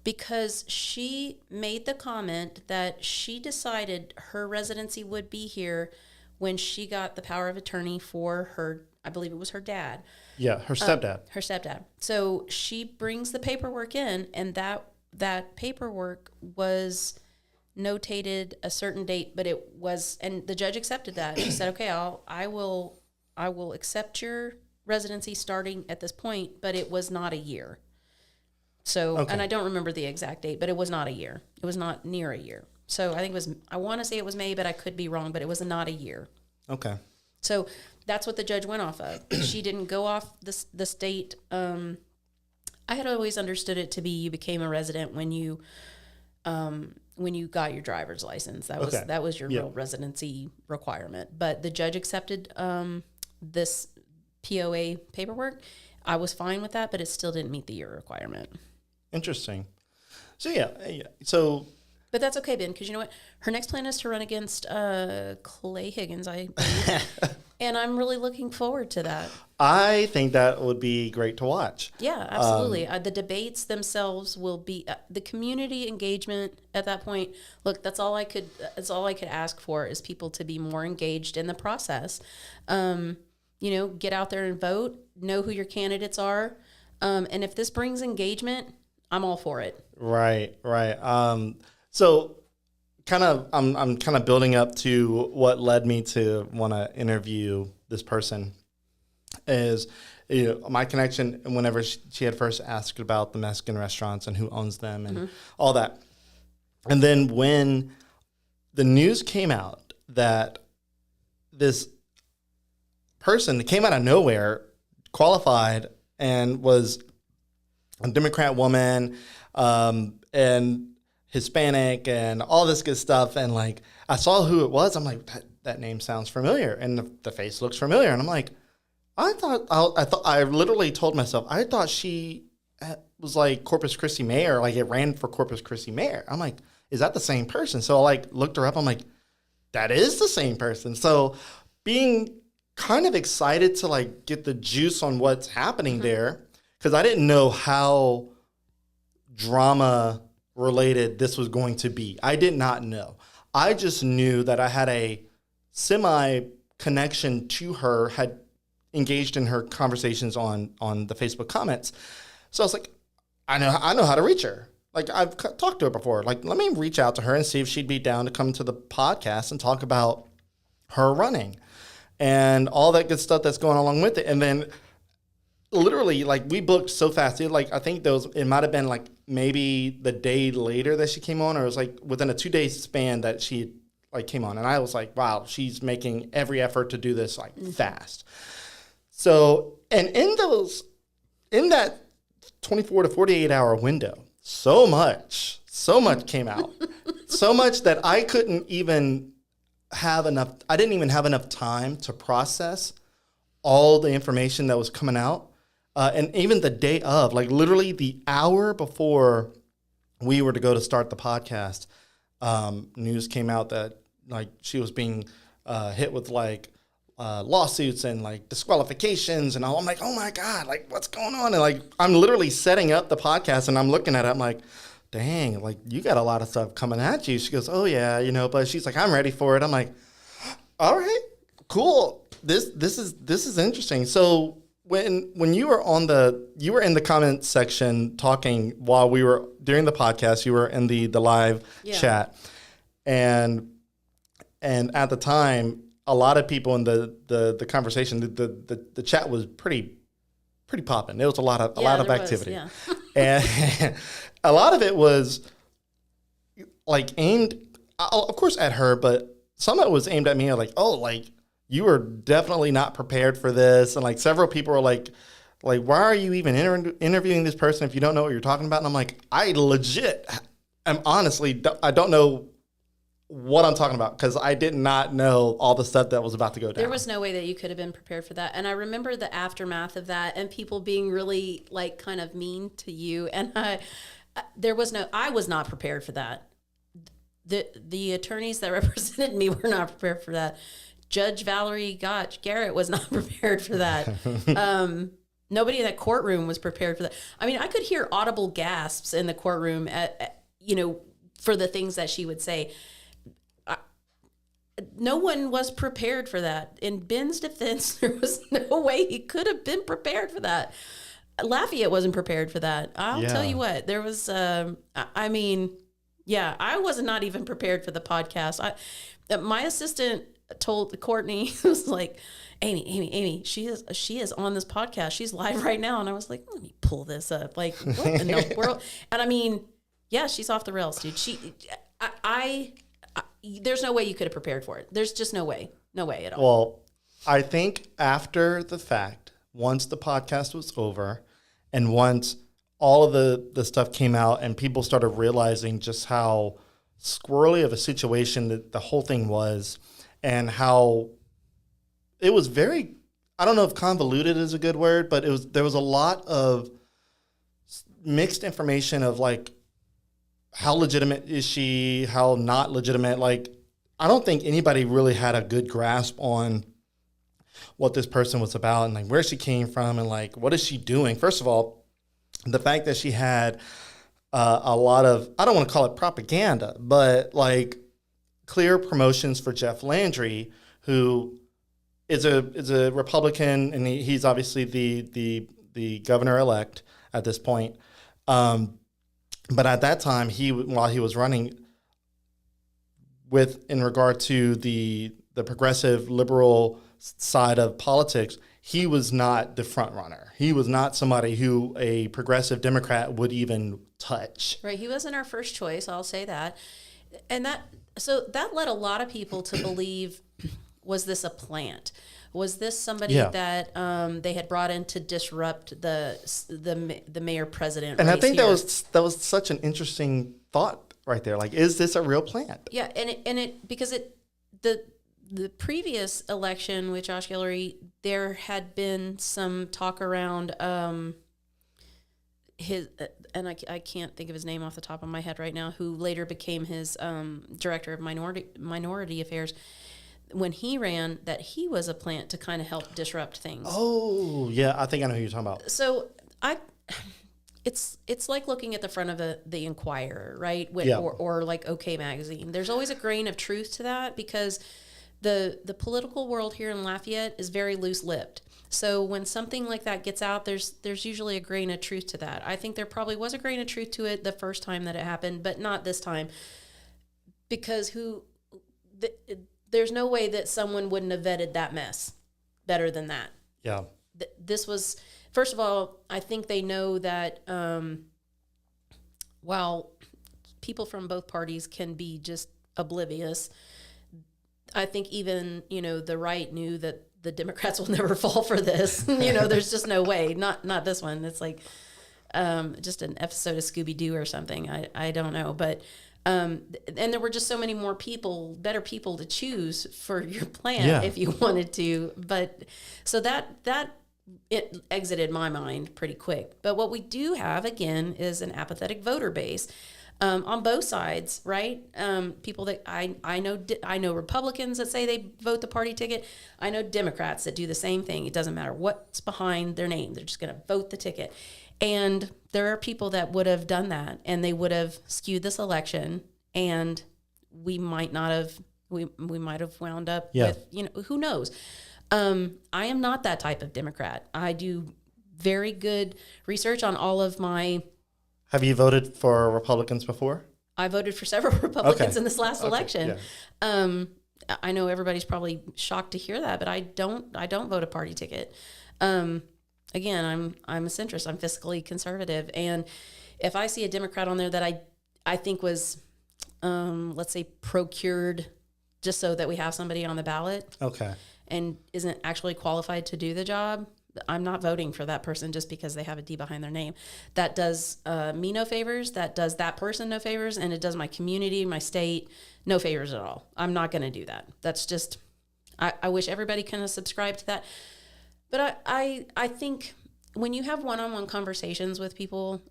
S2: because she made the comment that she decided her residency would be here when she got the power of attorney for her, I believe it was her dad.
S1: Yeah, her stepdad.
S2: Her stepdad. So she brings the paperwork in, and that paperwork was notated a certain date, but it was, and the judge accepted that. She said, okay, I will accept your residency starting at this point, but it was not a year. So,
S1: okay.
S2: And I don't remember the exact date, but it was not a year. It was not near a year. So I think it was, I want to say it was May, but I could be wrong, but it was not a year.
S1: Okay.
S2: So that's what the judge went off of. She didn't go off the state. I had always understood it to be you became a resident when you got your driver's license. That was your real residency requirement. But the judge accepted this POA paperwork. I was fine with that, but it still didn't meet the year requirement.
S1: Interesting. So yeah. So.
S2: But that's okay, Ben, because you know what? Her next plan is to run against Clay Higgins, I believe. And I'm really looking forward to that.
S1: I think that would be great to watch.
S2: Yeah, absolutely. The debates themselves will be the community engagement at that point. Look, that's all I could ask for is people to be more engaged in the process. Get out there and vote. Know who your candidates are, and if this brings engagement, I'm all for it.
S1: Right. So I'm kind of building up to what led me to want to interview this person is, my connection whenever she had first asked about the Mexican restaurants and who owns them and all that. And then when the news came out that this person that came out of nowhere qualified and was a Democrat woman, and Hispanic and all this good stuff. And like, I saw who it was. I'm like, that name sounds familiar. And the face looks familiar. And I'm like, I literally told myself, I thought she was like Corpus Christi mayor, like it ran for Corpus Christi mayor. I'm like, is that the same person? So I like looked her up. I'm like, that is the same person. So being kind of excited to like get the juice on what's happening there, because I didn't know how drama related this was going to be. I did not know. I just knew that I had a semi connection to her, had engaged in her conversations on the Facebook comments. So I was like, I know how to reach her. Like I've talked to her before. Like, let me reach out to her and see if she'd be down to come to the podcast and talk about her running and all that good stuff that's going along with it. And then literally, like, we booked so fast. I think it might have been like maybe the day later that she came on, or it was like within a 2-day span that she like came on. And I was like, wow, she's making every effort to do this like fast. So, and in that 24 to 48 hour window, so much came out, so much that I didn't even have enough time to process all the information that was coming out. And even the day of, like literally the hour before we were to go to start the podcast, news came out that like she was being hit with like lawsuits and like disqualifications and all. I'm like, oh my God, like what's going on? And like, I'm literally setting up the podcast and I'm looking at it. I'm like, dang, like you got a lot of stuff coming at you. She goes, oh yeah, but she's like, I'm ready for it. I'm like, all right, cool. This is interesting. So when you were in the comment section talking while we were during the podcast, you were in the live chat, and at the time, a lot of people in the conversation, the chat was pretty popping. There was a lot of activity, and a lot of it was like aimed, of course, at her, but some of it was aimed at me. Like, oh, like you were definitely not prepared for this, and like several people were like, why are you even interviewing this person if you don't know what you're talking about? And I'm like, I legit am honestly, I don't know what I'm talking about because I did not know all the stuff that was about to go down.
S2: There was no way that you could have been prepared for that. And I remember the aftermath of that and people being really like kind of mean to you. And I was not prepared for that. The attorneys that represented me were not prepared for that. Judge Valerie Garrett was not prepared for that. Nobody in that courtroom was prepared for that. I mean, I could hear audible gasps in the courtroom for the things that she would say. no one was prepared for that. In Ben's defense, there was no way he could have been prepared for that. Lafayette wasn't prepared for that. I'll tell you what, there was, I was not even prepared for the podcast. My assistant told Courtney, was like, Aimee, she is on this podcast. She's live right now. And I was like, let me pull this up. Like, what in the world? And I mean, yeah, she's off the rails, dude. There's no way you could have prepared for it. There's just no way at all.
S1: Well, I think after the fact, once the podcast was over and once all of the stuff came out and people started realizing just how squirrely of a situation that the whole thing was and how it was very, I don't know if convoluted is a good word, but there was a lot of mixed information of like, how legitimate is she, how not legitimate. Like, I don't think anybody really had a good grasp on what this person was about and like where she came from and like, what is she doing? First of all, the fact that she had a lot of, I don't want to call it propaganda, but like clear promotions for Jeff Landry, who is a Republican, and he's obviously the governor-elect at this point. But at that time, while he was running in regard to the progressive liberal side of politics, he was not the front runner. He was not somebody who a progressive Democrat would even touch.
S2: Right. He wasn't our first choice. I'll say that. And that led a lot of people to believe, was this a plant? Was this somebody that they had brought in to disrupt the mayor president?
S1: And
S2: race
S1: I think
S2: here?
S1: that was such an interesting thought right there. Like, is this a real plant?
S2: Yeah, because the previous election with Josh Guillory, there had been some talk around his, and I can't think of his name off the top of my head right now, who later became his director of minority affairs. When he ran, that he was a plant to kind of help disrupt things.
S1: Oh, yeah, I think I know who you're talking about.
S2: So it's like looking at the front of the Inquirer, right? Or like OK Magazine. There's always a grain of truth to that because the political world here in Lafayette is very loose-lipped. So when something like that gets out, there's usually a grain of truth to that. I think there probably was a grain of truth to it the first time that it happened, but not this time, because there's no way that someone wouldn't have vetted that mess better than that.
S1: Yeah.
S2: This was, first of all, I think they know that while people from both parties can be just oblivious, I think even, the right knew that the Democrats will never fall for this. There's just no way. Not this one. It's like just an episode of Scooby-Doo or something. I don't know. But and there were just so many more better people to choose for your plan if you wanted to. But so that it exited my mind pretty quick. But what we do have, again, is an apathetic voter base on both sides, right? People that I know Republicans that say they vote the party ticket. I know Democrats that do the same thing. It doesn't matter what's behind their name. They're just going to vote the ticket. And there are people that would have done that, and they would have skewed this election, and we might not have. We might have wound up with, who knows. I am not that type of Democrat. I do very good research on all of my.
S1: Have you voted for Republicans before?
S2: I voted for several Republicans in this last election.
S1: Yeah.
S2: I know everybody's probably shocked to hear that, but I don't vote a party ticket. Again, I'm a centrist. I'm fiscally conservative, and if I see a Democrat on there that I think was, let's say, procured just so that we have somebody on the ballot, and isn't actually qualified to do the job, I'm not voting for that person just because they have a D behind their name. That does me no favors. That does that person no favors, and it does my community, my state, no favors at all. I'm not going to do that. That's just. I wish everybody kind of subscribed to that. But I think when you have one-on-one conversations with people,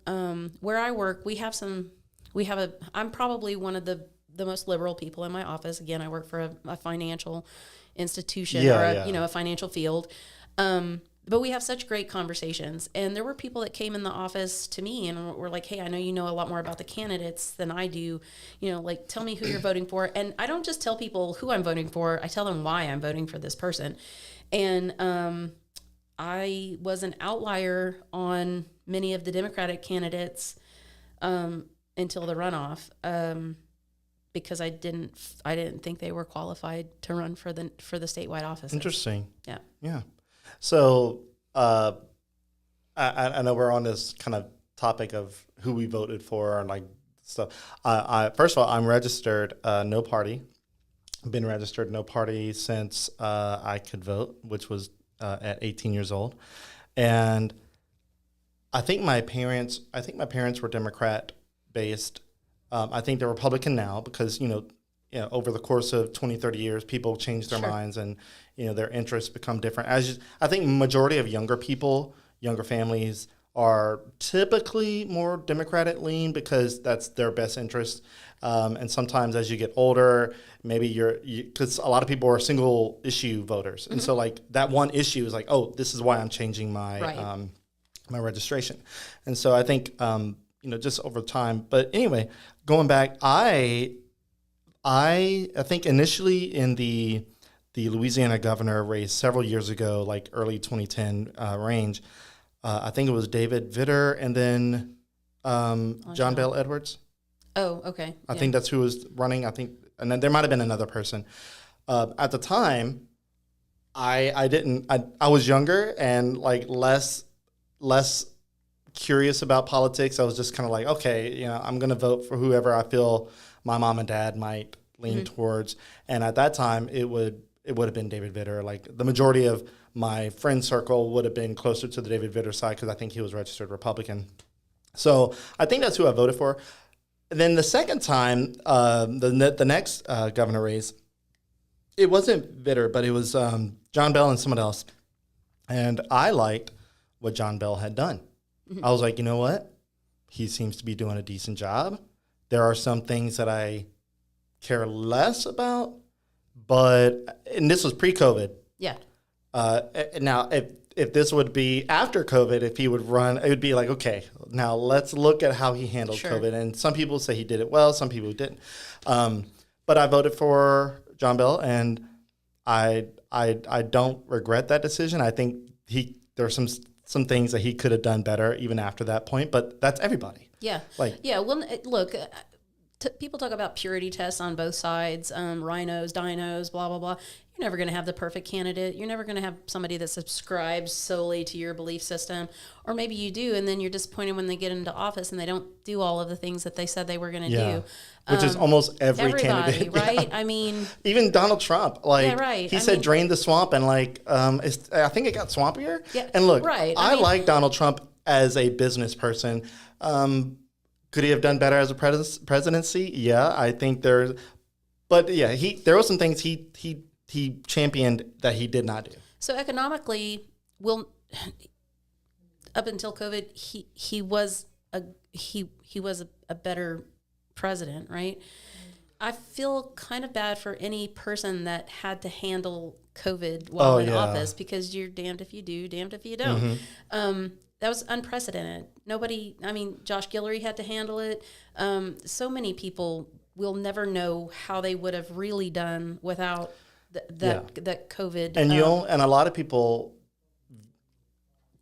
S2: where I work, I'm probably one of the most liberal people in my office. Again, I work for a financial institution a financial field. but we have such great conversations. And there were people that came in the office to me and were like, hey, I know you know a lot more about the candidates than I do. Like, tell me who you're voting for. And I don't just tell people who I'm voting for. I tell them why I'm voting for this person. And I was an outlier on many of the Democratic candidates until the runoff, because I didn't think they were qualified to run for the statewide office.
S1: Interesting.
S2: Yeah.
S1: Yeah. So I know we're on this kind of topic of who we voted for and like stuff. First of all, I'm registered no party. I've been registered no party since I could vote, which was at 18 years old, and I think my parents were Democrat based. I think they're Republican now because over the course of 20, 30 years, people change their minds and their interests become different. I think majority of younger people, younger families are typically more Democratic lean because that's their best interest. And sometimes as you get older, maybe because a lot of people are single issue voters. And so like that one issue is like, oh, this is why I'm changing my, my registration. And so I think, just over time, but anyway, going back, I think initially in the Louisiana governor race several years ago, like early 2010 range, I think it was David Vitter and then John Bel Edwards.
S2: Oh, okay.
S1: I think that's who was running. I think, and then there might have been another person. At the time, I was younger and like less curious about politics. I was just kind of like, okay, I'm going to vote for whoever I feel my mom and dad might lean towards. And at that time, it would have been David Vitter. Like the majority of my friend circle would have been closer to the David Vitter side because I think he was registered Republican. So I think that's who I voted for. And then the second time, the next governor race, it wasn't Vitter, but it was John Bel and someone else. And I liked what John Bel had done. I was like, you know what? He seems to be doing a decent job. There are some things that I care less about, and this was pre-COVID. Yeah. Now, if this would be after COVID, if he would run, it would be like, okay, now let's look at how he handled COVID. And some people say he did it well, some people didn't. But I voted for John Bel, and I don't regret that decision. I think there are some things that he could have done better even after that point, but that's everybody. Yeah.
S2: Well, look, people talk about purity tests on both sides, rhinos, dinos, blah, blah, blah. You're never going to have the perfect candidate. You're never going to have somebody that subscribes solely to your belief system. Or maybe you do, and then you're disappointed when they get into office and they don't do all of the things that they said they were going to do.
S1: Which is almost every candidate.
S2: Right? Yeah. I mean...
S1: Even Donald Trump. He said drain the swamp, and I think it got swampier. Yeah. And look, I like Donald Trump as a business person. Could he have done better as a presidency? Yeah, I think there were some things he championed that he did not do.
S2: So economically, up until COVID, he was a better president, right? I feel kind of bad for any person that had to handle COVID while in office, because you're damned if you do, damned if you don't. That was unprecedented. Josh Guillory had to handle it. So many people will never know how they would have really done without that COVID.
S1: And and a lot of people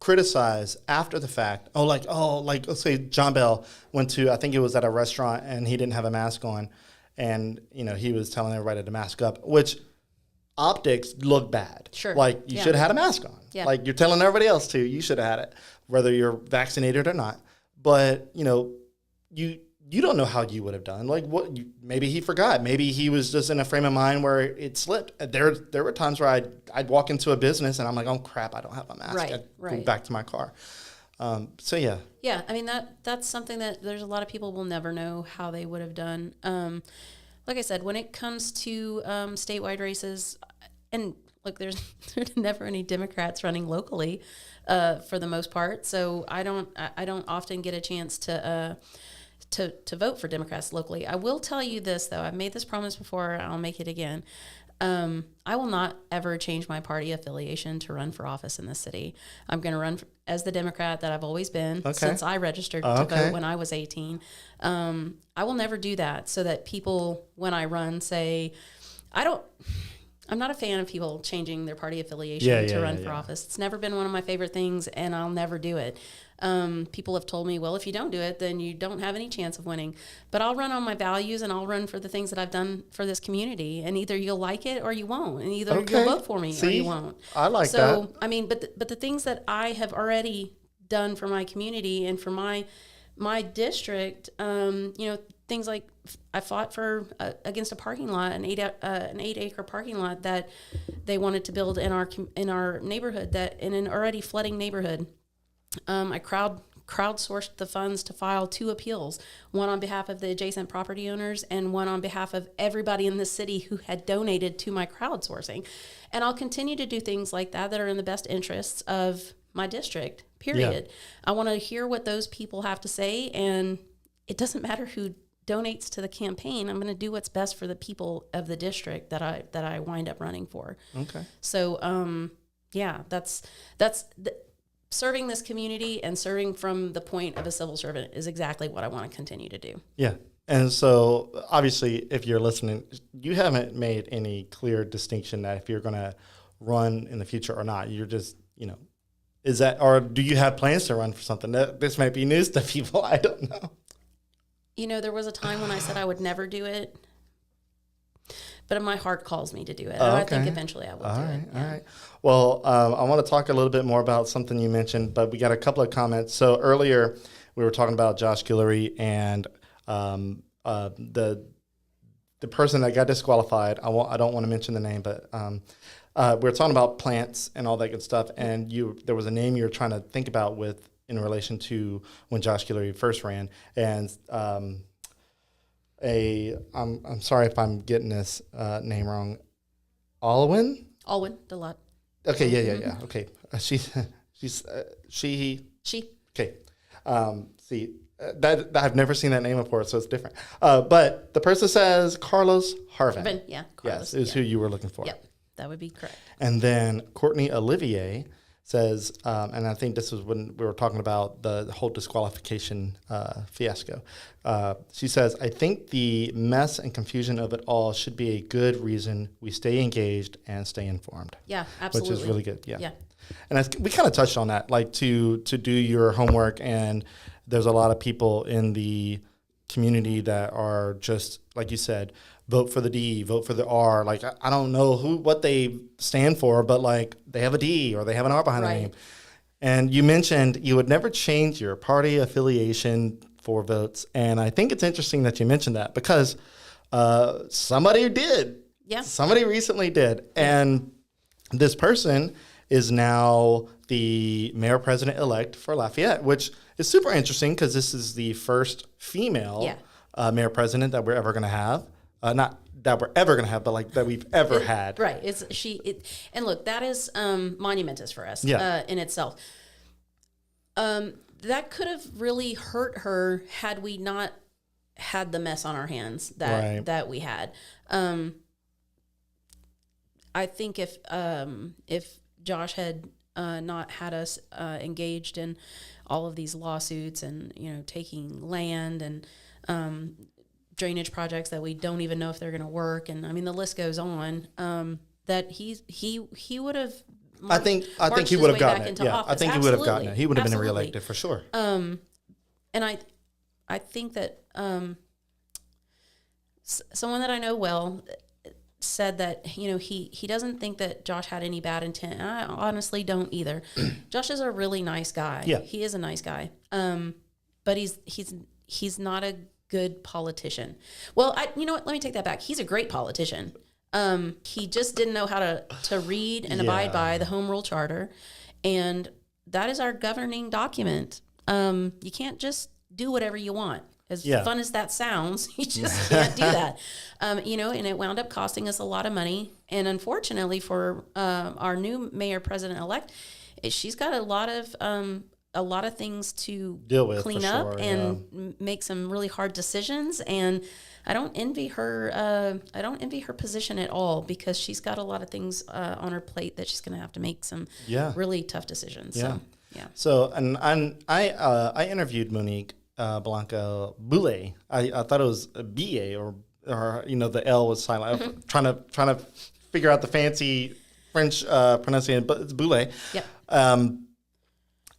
S1: criticize after the fact. Let's say John Bel went to, I think it was at a restaurant, and he didn't have a mask on, and he was telling everybody to mask up, which optics look bad. Sure. You should have had a mask on. Yeah. You're telling everybody else to, you should have had it, whether you're vaccinated or not. But, you don't know how you would have done. Maybe he forgot. Maybe he was just in a frame of mind where it slipped. There were times where I'd walk into a business and I'm like, oh crap, I don't have my mask. I'd go back to my car. Yeah.
S2: Yeah, that's something that there's a lot of people will never know how they would have done. Like I said, when it comes to statewide races, and look, there's never any Democrats running locally for the most part. So I don't often get a chance to vote for Democrats locally. I will tell you this, though. I've made this promise before. I'll make it again. I will not ever change my party affiliation to run for office in this city. I'm going to run as the Democrat that I've always been since I registered to vote when I was 18. I will never do that so that people, when I run, say, I'm not a fan of people changing their party affiliation to run for office. It's never been one of my favorite things, and I'll never do it. People have told me, well, if you don't do it, then you don't have any chance of winning. But I'll run on my values, and I'll run for the things that I've done for this community. And either you'll like it or you won't. And either you'll vote for me or you won't.
S1: I like that.
S2: So, I mean, but the things that I have already done for my community and for my district, things like I fought for against a parking lot, an 8-acre parking lot that they wanted to build in our neighborhood, that in an already flooding neighborhood. I crowdsourced the funds to file 2 appeals, one on behalf of the adjacent property owners and one on behalf of everybody in the city who had donated to my crowdsourcing. And I'll continue to do things like that are in the best interests of my district, period. Yeah. I want to hear what those people have to say, and it doesn't matter who donates to the campaign. I'm going to do what's best for the people of the district that I wind up running for. Okay. So, that's serving this community and serving from the point of a civil servant is exactly what I want to continue to do. Yeah.
S1: And so obviously, if you're listening, you haven't made any clear distinction that if you're going to run in the future or not. You're just, is that, or do you have plans to run for something? This might be news to people. I don't know.
S2: There was a time when I said I would never do it, but my heart calls me to do it. And I think eventually I will do it. Yeah. All right. Well, I want to talk a little bit more about something you mentioned, but we got a couple of comments. So earlier we were talking about Josh Guillory and the person that got disqualified. I don't want to mention the name, but we were talking about plants and all that good stuff. And there was a name you were trying to think about in relation to when Josh Guillory first ran. And I'm sorry if I'm getting this name wrong. Alwyn Delott. Okay, yeah. Okay, she. Okay. That I've never seen that name before, so it's different. But the person says Carlos Harvin. Carlos, is who you were looking for. Yep, that would be correct.
S1: And then Courtney Olivier says, and I think this was when we were talking about the whole disqualification fiasco. She says, I think the mess and confusion of it all should be a good reason we stay engaged and stay informed.
S2: Yeah, absolutely.
S1: Which is really good. Yeah. And we kind of touched on that, like to do your homework. And there's a lot of people in the community that are just, like you said, vote for the D, vote for the R. Like, I don't know what they stand for, but like they have a D or they have an R behind their name. And you mentioned you would never change your party affiliation for votes. And I think it's interesting that you mentioned that because somebody did. Yeah. Somebody recently did. And this person is now the mayor president elect for Lafayette, which is super interesting because this is the first female mayor president that we're ever going to have. Not that we're ever going to have, but like that we've ever had.
S2: Right. And look, that is monumentous for us in itself. That could have really hurt her had we not had the mess on our hands that we had. I think if Josh had not had us engaged in all of these lawsuits and taking land and drainage projects that we don't even know if they're going to work, and I mean the list goes on. That he would have.
S1: I think he would have gotten it. Yeah, I think he would have gotten it. He would have been reelected for sure.
S2: And I think that someone that I know well said that he doesn't think that Josh had any bad intent, and I honestly don't either. Josh is a really nice guy. Yeah, he is a nice guy. But he's not a good politician. Well, you know what? Let me take that back. He's a great politician. He just didn't know how to read and abide by the Home Rule Charter, and that is our governing document. You can't just do whatever you want. As fun as that sounds, you just can't do that. And it wound up costing us a lot of money. And unfortunately for our new mayor president-elect, she's got a lot of a lot of things to
S1: deal with,
S2: clean
S1: for
S2: up
S1: sure,
S2: and make some really hard decisions. And I don't envy her. I don't envy her position at all, because she's got a lot of things on her plate that she's going to have to make some really tough decisions.
S1: Yeah.
S2: So, yeah.
S1: So, and I interviewed Monique Blanca Boulay. I thought it was a B-A or the L was silent. I'm trying to figure out the fancy French pronunciation, but it's Boulay.
S2: Yep.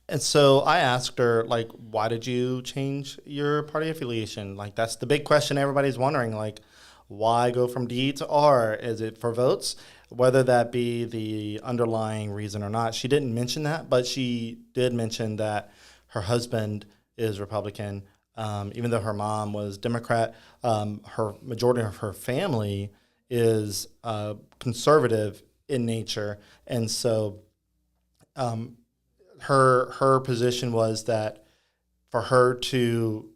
S1: And so I asked her, like, why did you change your party affiliation? Like, that's the big question everybody's wondering. Like, why go from D to R? Is it for votes? Whether that be the underlying reason or not. She didn't mention that, but she did mention that her husband is Republican. Even though her mom was Democrat, her majority of her family is conservative in nature. And so her position was that for her to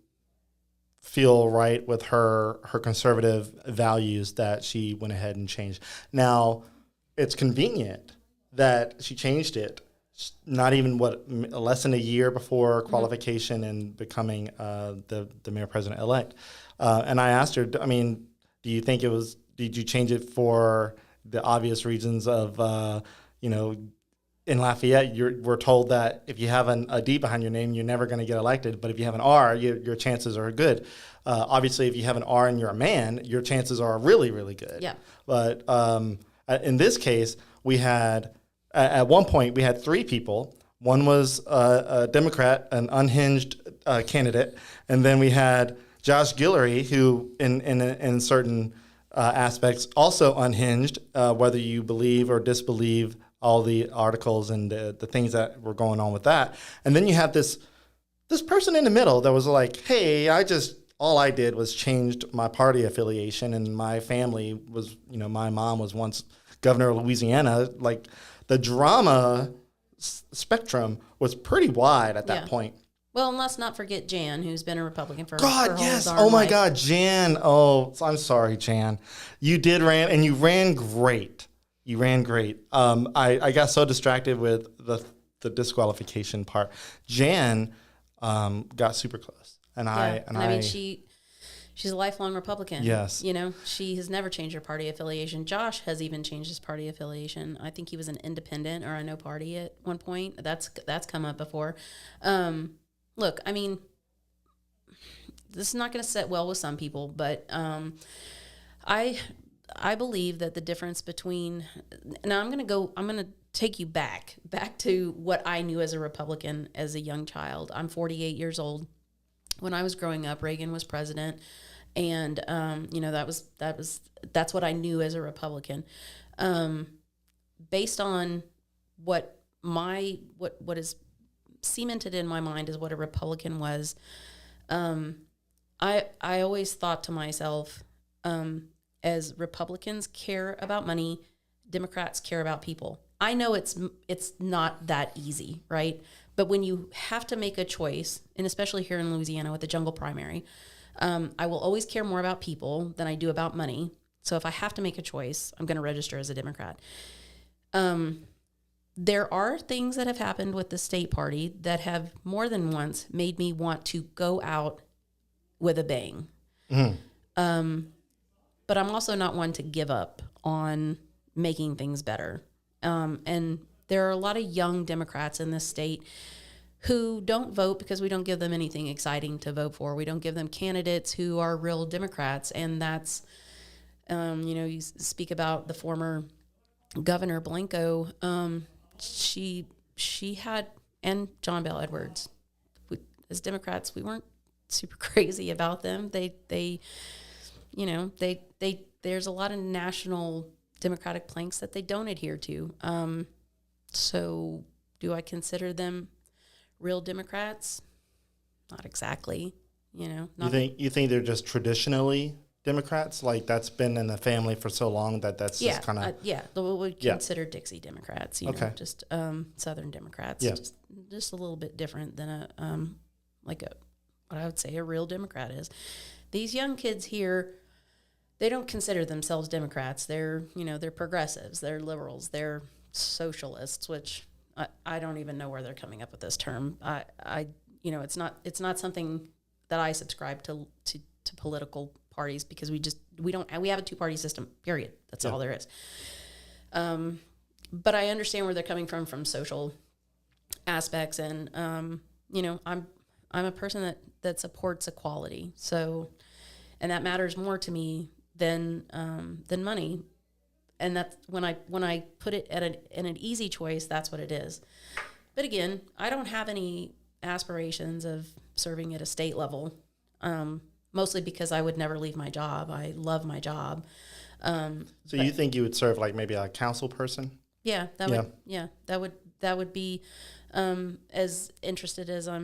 S1: feel right with her conservative values, that she went ahead and changed. Now, it's convenient that she changed it, not even less than a year before qualification and becoming the mayor president elect. And I asked her, I mean, do you think did you change it for the obvious reasons of, in Lafayette, we're told that if you have a D behind your name, you're never going to get elected. But if you have an R, your chances are good. Obviously, if you have an R and you're a man, your chances are really, really good.
S2: Yeah.
S1: But in this case, we had, at one point, we had 3 people. One was a Democrat, an unhinged candidate. And then we had Josh Guillory, who in certain aspects also unhinged, whether you believe or disbelieve all the articles and the things that were going on with that. And then you have this person in the middle that was like, hey, all I did was changed my party affiliation, and my family was, my mom was once governor of Louisiana. Like, the drama spectrum was pretty wide at that point.
S2: Well, and let's not forget Jan, who's been a Republican for
S1: God,
S2: her
S1: yes.
S2: whole
S1: Oh my
S2: life.
S1: God, Jan. Oh, I'm sorry, Jan. You ran great. You ran great. I got so distracted with the disqualification part. Jan got super close, and I mean,
S2: she's a lifelong Republican.
S1: Yes.
S2: She has never changed her party affiliation. Josh has even changed his party affiliation. I think he was an independent or a no party at one point. That's come up before. Look, I mean, this is not going to sit well with some people, but I believe that the difference between, now I'm going to take you back to what I knew as a Republican as a young child. I'm 48 years old. When I was growing up, Reagan was president, and that's what I knew as a Republican. Based on what is cemented in my mind is what a Republican was, I always thought to myself, as Republicans care about money, Democrats care about people. I know it's not that easy, right? But when you have to make a choice, and especially here in Louisiana with the jungle primary, I will always care more about people than I do about money. So if I have to make a choice, I'm going to register as a Democrat. There are things that have happened with the state party that have more than once made me want to go out with a bang. Mm-hmm. But I'm also not one to give up on making things better. And there are a lot of young Democrats in this state who don't vote because we don't give them anything exciting to vote for. We don't give them candidates who are real Democrats. And that's, you speak about the former Governor Blanco. She had, and John Bell Edwards. As Democrats, we weren't super crazy about them. There's a lot of national Democratic planks that they don't adhere to. So do I consider them real Democrats? Not exactly,
S1: You think they're just traditionally Democrats? Like, that's been in the family for so long that's just kind of...
S2: we consider Dixie Democrats, just Southern Democrats.
S1: Yeah.
S2: Just a little bit different than what I would say a real Democrat is. These young kids here, they don't consider themselves Democrats. They're progressives. They're liberals. They're socialists, which I don't even know where they're coming up with this term. It's not something that I subscribe to political parties, because we have a two-party system, period. That's all there is. But I understand where they're coming from social aspects, and I'm a person that supports equality. So, and that matters more to me than money. And that's when I put it in an easy choice, that's what it is. But again, I don't have any aspirations of serving at a state level, mostly because I would never leave my job. I love my job.
S1: So you think you would serve like maybe a council person?
S2: Yeah, that would be as interested as I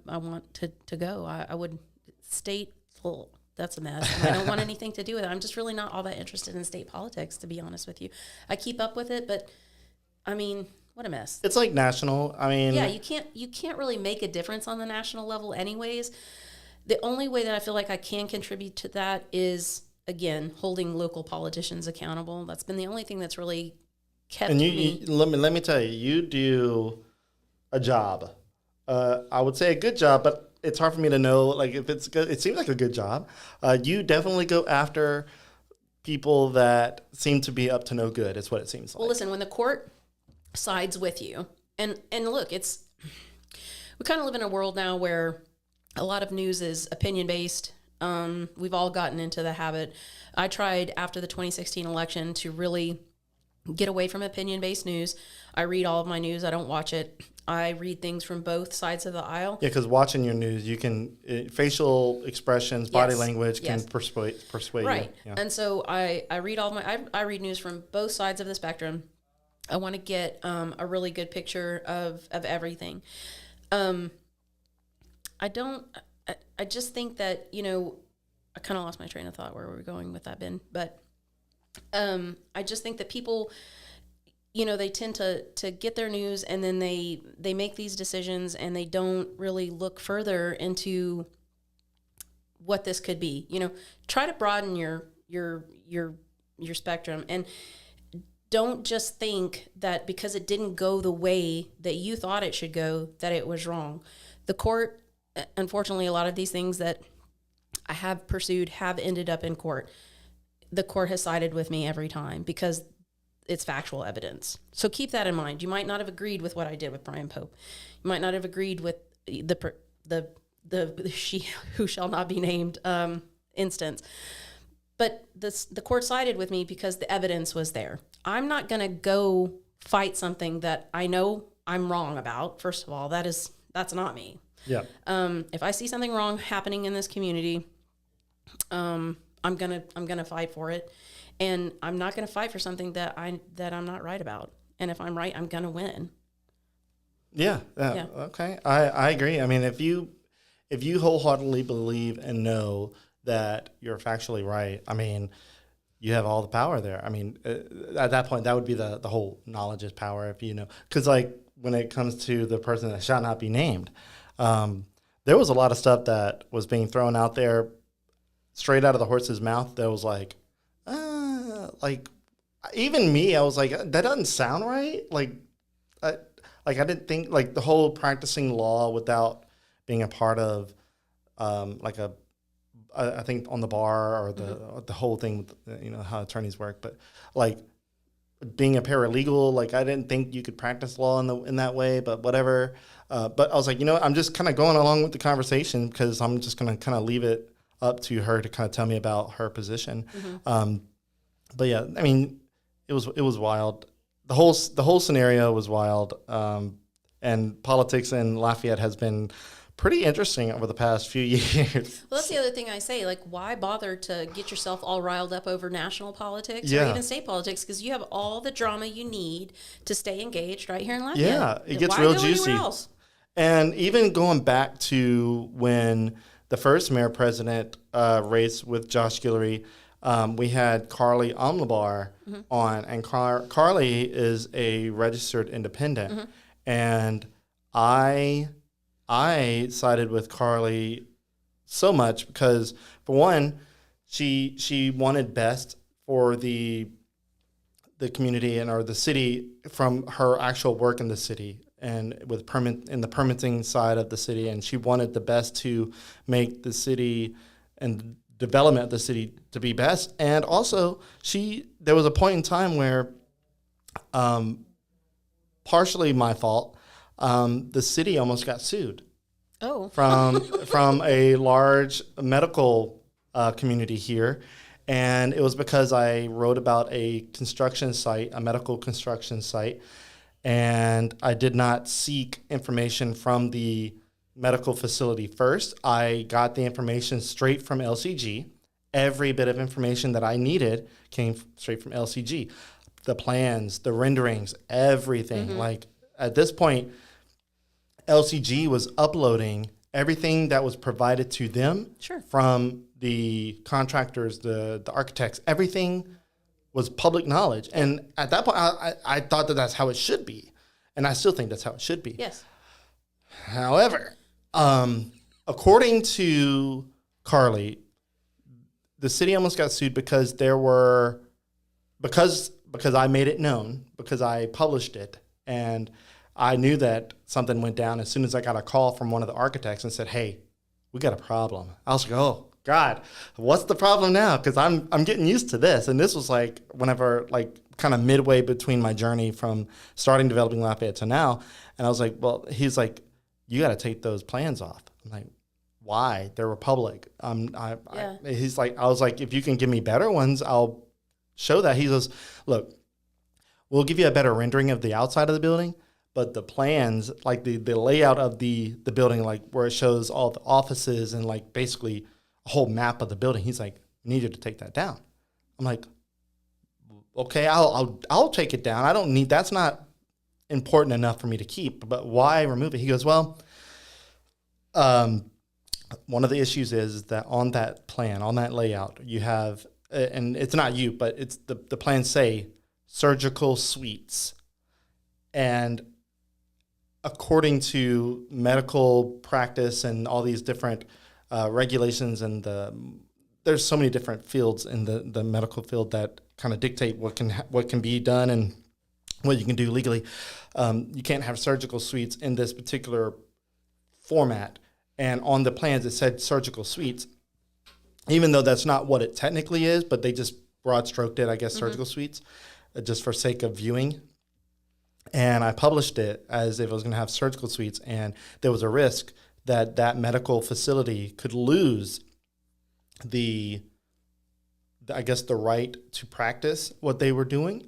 S2: want to go. I would state full. That's a mess. I don't want anything to do with it. I'm just really not all that interested in state politics, to be honest with you. I keep up with it, but I mean, what a mess.
S1: It's like national. I mean,
S2: yeah, you can't really make a difference on the national level anyways. The only way that I feel like I can contribute to that is, again, holding local politicians accountable. That's been the only thing that's really kept me.
S1: Let me tell you, you do a job. I would say a good job, but it's hard for me to know, like, if it's good. It seems like a good job. You definitely go after people that seem to be up to no good. Is what it seems like.
S2: Well, listen, when the court sides with you, and look, we kind of live in a world now where a lot of news is opinion based. We've all gotten into the habit. I tried after the 2016 election to really get away from opinion based news. I read all of my news. I don't watch it. I read things from both sides of the aisle.
S1: Yeah, because watching your news, you can facial expressions, body language can persuade
S2: right.
S1: you. Yeah.
S2: And so I read I read news from both sides of the spectrum. I want to get a really good picture of everything. I just think that, I kind of lost my train of thought where we were going with that, Ben. But I just think that people, they tend to get their news, and then they make these decisions, and they don't really look further into what this could be. Try to broaden your spectrum, and don't just think that because it didn't go the way that you thought it should go, that it was wrong. The court, unfortunately, a lot of these things that I have pursued have ended up in court. The court has sided with me every time because it's factual evidence. So keep that in mind. You might not have agreed with what I did with Brian Pope. You might not have agreed with the she who shall not be named instance. But the court sided with me because the evidence was there. I'm not going to go fight something that I know I'm wrong about. First of all, that's not me.
S1: Yeah.
S2: If I see something wrong happening in this community, I'm gonna fight for it, and I'm not gonna fight for something that I'm not right about. And if I'm right, I'm gonna win.
S1: Yeah. Okay. I agree. I mean, if you wholeheartedly believe and know that you're factually right, I mean, you have all the power there. I mean, at that point, that would be the whole knowledge is power. If because like when it comes to the person that shall not be named, there was a lot of stuff that was being thrown out there straight out of the horse's mouth. That was like even me, I was like, that doesn't sound right. I didn't think like the whole practicing law without being a part of I think on the bar or the whole thing with how attorneys work, but like being a paralegal, like I didn't think you could practice law in that way, but whatever. But I was like, I'm just kind of going along with the conversation because I'm just going to kind of leave it up to her to kind of tell me about her position. Mm-hmm. But yeah, I mean, it was wild. The whole scenario was wild. And politics in Lafayette has been pretty interesting over the past few years.
S2: Well, that's the other thing I say. Like, why bother to get yourself all riled up over national politics or even state politics? Because you have all the drama you need to stay engaged right here in Lafayette.
S1: Yeah, it gets real juicy.
S2: Else?
S1: And even going back to when the first mayor-president race with Josh Guillory, we had Carly Omlabar on, and Carly is a registered independent. And I sided with Carly so much because, for one, she wanted best for the the community or the city from her actual work in the city and with the permitting side of the city, and she wanted the best to make the city and development of the city to be best. And also, there was a point in time where, partially my fault, the city almost got sued.
S2: Oh.
S1: From a large medical community here. And it was because I wrote about a construction site, a medical construction site, and I did not seek information from the medical facility first. I got the information straight from LCG. Every bit of information that I needed came straight from LCG. The plans, the renderings, everything. Mm-hmm. Like at this point, LCG was uploading everything that was provided to them from the contractors, the architects. Everything was public knowledge. And at that point, I thought that that's how it should be. And I still think that's how it should be.
S2: Yes.
S1: However, according to Carly, the city almost got sued because because I made it known, because I published it, and I knew that something went down as soon as I got a call from one of the architects and said, "Hey, we got a problem." I was like, "Oh God, what's the problem now?" Because I'm getting used to this, and this was like whenever kind of midway between my journey from starting developing Lafayette to now, and I was like, "Well," he's like, "You got to take those plans off." I'm like, "Why? They're public." He's like, I was like, "If you can give me better ones, I'll show that." He goes, "Look, we'll give you a better rendering of the outside of the building. But the plans, like the layout of the building, like where it shows all the offices and like basically a whole map of the building," he's like, "Need you to take that down." I'm like, "Okay, I'll take it down. I don't need, that's not important enough for me to keep, but why remove it?" He goes, "Well, one of the issues is that on that plan, on that layout, you have, and it's not you, but it's the plans say surgical suites. And according to medical practice and all these different regulations, and there's so many different fields in the medical field that kind of dictate what can be done and what you can do legally. You can't have surgical suites in this particular format." And on the plans, it said surgical suites, even though that's not what it technically is, but they just broad stroked it, I guess, surgical suites, just for sake of viewing. And I published it as if it was going to have surgical suites, and there was a risk that that medical facility could lose the right to practice what they were doing.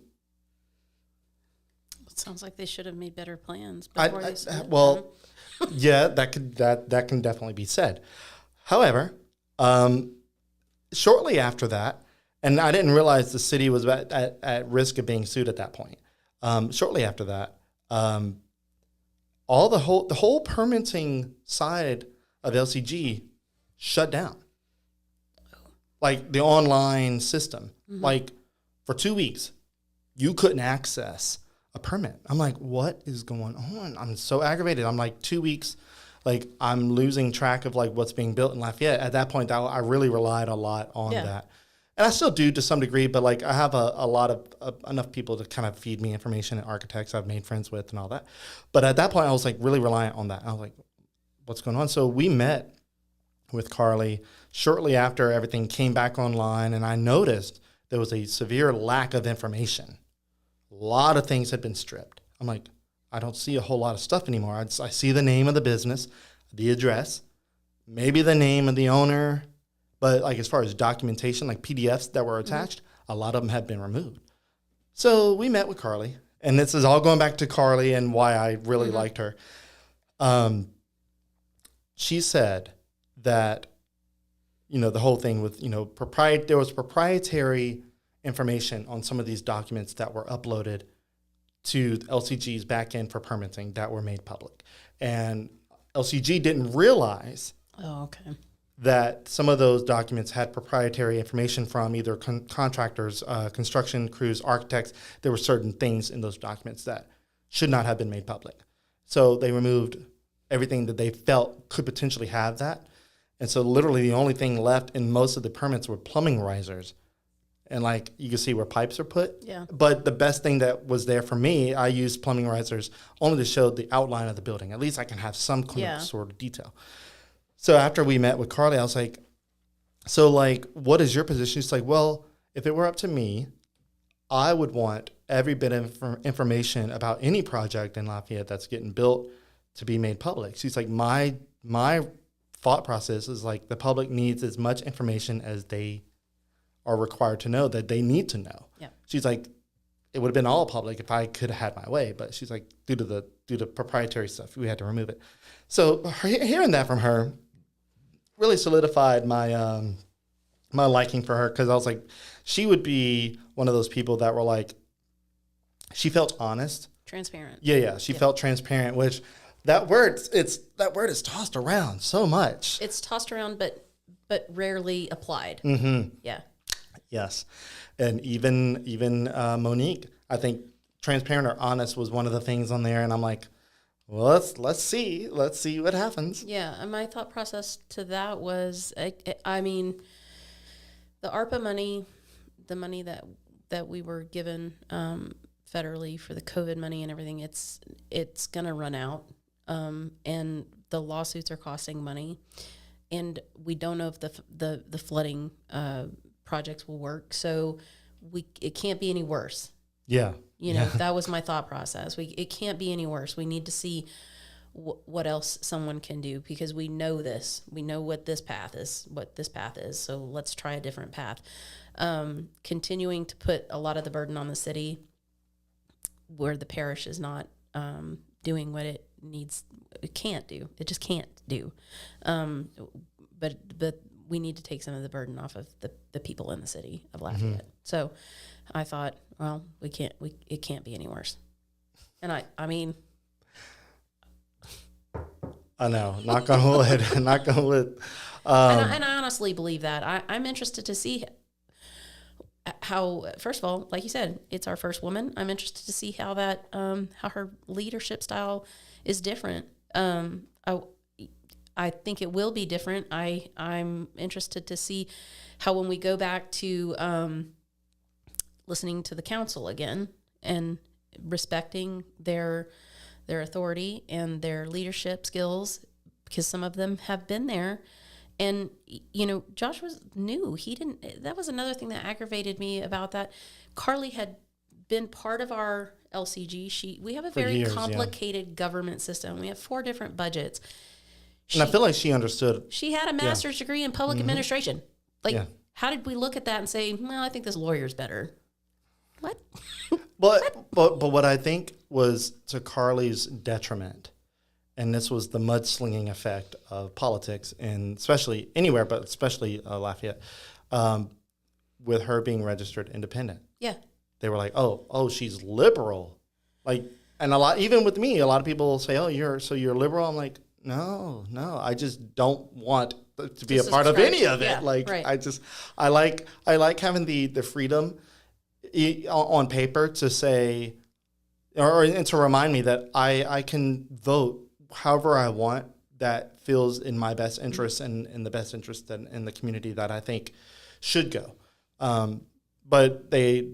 S2: It sounds like they should have made better plans before they submitted
S1: them. Yeah, that can definitely be said. However, shortly after that, and I didn't realize the city was at risk of being sued at that point. Shortly after that, the whole permitting side of LCG shut down. Like the online system, like for 2 weeks, you couldn't access a permit. I'm like, what is going on? I'm so aggravated. I'm like 2 weeks, like I'm losing track of like what's being built in Lafayette. At that point, I really relied a lot on that. And I still do to some degree, but like I have a lot of enough people to kind of feed me information and architects I've made friends with and all that. But at that point, I was like really reliant on that. I was like, what's going on? So we met with Carly shortly after everything came back online, and I noticed there was a severe lack of information. A lot of things had been stripped. I'm like, I don't see a whole lot of stuff anymore. I see the name of the business, the address, maybe the name of the owner. But like as far as documentation, like PDFs that were attached, a lot of them had been removed. So we met with Carly, and this is all going back to Carly and why I really liked her. She said that, the whole thing with, there was proprietary information on some of these documents that were uploaded to LCG's back end for permitting that were made public. And LCG didn't realize that some of those documents had proprietary information from either contractors, construction crews, architects. There were certain things in those documents that should not have been made public. So they removed everything that they felt could potentially have that. And so literally the only thing left in most of the permits were plumbing risers. and like you can see where pipes are put.
S2: Yeah.
S1: But the best thing that was there for me, I used plumbing risers only to show the outline of the building. At least I can have some kind of sort of detail. So after we met with Carly, I was like, so like, what is your position? She's like, well, if it were up to me, I would want every bit of information about any project in Lafayette that's getting built to be made public. She's like, my thought process is like the public needs as much information as they are required to know that they need to know.
S2: Yeah.
S1: She's like, it would have been all public if I could have had my way, but she's like, due to proprietary stuff, we had to remove it. So hearing that from her really solidified my my liking for her, because I was like, she would be one of those people that were like, she felt honest,
S2: transparent.
S1: Yeah. She felt transparent, which that word is tossed around so much.
S2: It's tossed around, but rarely applied.
S1: Mm-hmm.
S2: Yeah.
S1: Yes, and even Monique, I think transparent or honest was one of the things on there, and I'm like, well, let's see what happens.
S2: Yeah, and my thought process to that was, I mean, the ARPA money, the money that we were given federally for the COVID money and everything, it's gonna run out, and the lawsuits are costing money, and we don't know if the flooding projects will work, so it can't be any worse.
S1: Yeah.
S2: That was my thought process. It can't be any worse. We need to see what else someone can do, because we know this. We know what this path is. So let's try a different path. Continuing to put a lot of the burden on the city, where the parish is not doing what it needs. It can't do. It just can't do. But we need to take some of the burden off of the people in the city of Lafayette. Mm-hmm. So I thought, well, it can't be any worse. And I mean, I
S1: know, knock on wood. And
S2: I honestly believe that. I'm interested to see how, first of all, like you said, it's our first woman. I'm interested to see how that, how her leadership style is different. I think it will be different. I'm interested to see how, when we go back to listening to the council again and respecting their authority and their leadership skills, because some of them have been there. And, Josh was new. He didn't, that was another thing that aggravated me about that. Carly had been part of our LCG. We have a very complicated government system. We have 4 different budgets.
S1: And I feel like she understood.
S2: She had a master's degree in public administration. How did we look at that and say, well, I think this lawyer's better? What?
S1: But what I think was to Carly's detriment, and this was the mudslinging effect of politics, and especially anywhere, but especially Lafayette, with her being registered independent.
S2: Yeah.
S1: They were like, oh, she's liberal. And even with me, a lot of people say, oh, you're liberal. I'm like, no, I just don't want to be a part of any of it.
S2: Yeah,
S1: right. I like having the freedom on paper to say, and to remind me that I can vote however I want that feels in my best interest and in the best interest in the community that I think should go. But the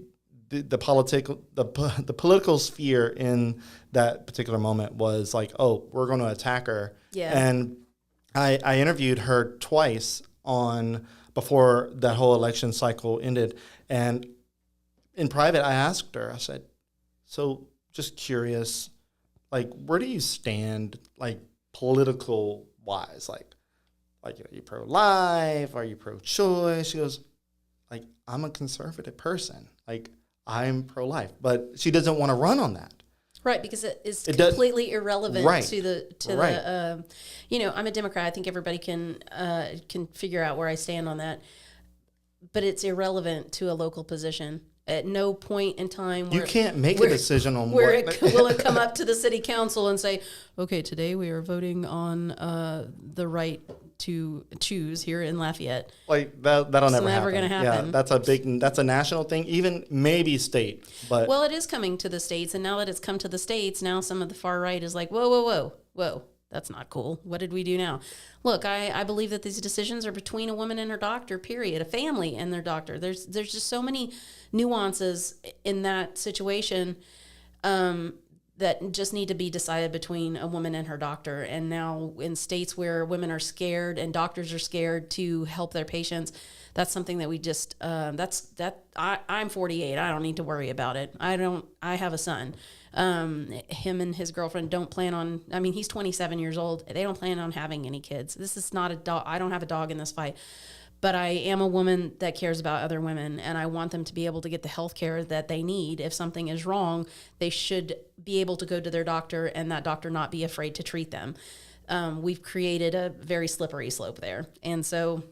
S1: political sphere in that particular moment was like, oh, we're going to attack her.
S2: Yeah.
S1: And I interviewed her twice before that whole election cycle ended. And in private, I asked her, I said, so just curious, where do you stand, political wise? Are you pro-life? Are you pro-choice? She goes, I'm a conservative person. I'm pro-life, but she doesn't want to run on that.
S2: Right, because it is completely irrelevant to the I'm a Democrat. I think everybody can figure out where I stand on that, but it's irrelevant to a local position. At no point in time
S1: you can't make a decision on
S2: where it will it come up to the city council and say, okay, today we are voting on the right to choose here in Lafayette.
S1: That'll never happen.
S2: Never going to happen.
S1: Yeah, that's a national thing, even maybe state. But
S2: well, it is coming to the states, and now that it's come to the states, now some of the far right is like, whoa, That's not cool. What did we do now? Look, I believe that these decisions are between a woman and her doctor, period, a family and their doctor. There's just so many nuances in that situation that just need to be decided between a woman and her doctor. And now in states where women are scared and doctors are scared to help their patients, that's something that we just, I'm 48. I don't need to worry about it. I have a son. Him and his girlfriend don't plan on, he's 27 years old. They don't plan on having any kids. This is not a dog. I don't have a dog in this fight. But I am a woman that cares about other women, and I want them to be able to get the health care that they need. If something is wrong, they should be able to go to their doctor, and that doctor not be afraid to treat them. We've created a very slippery slope there. And so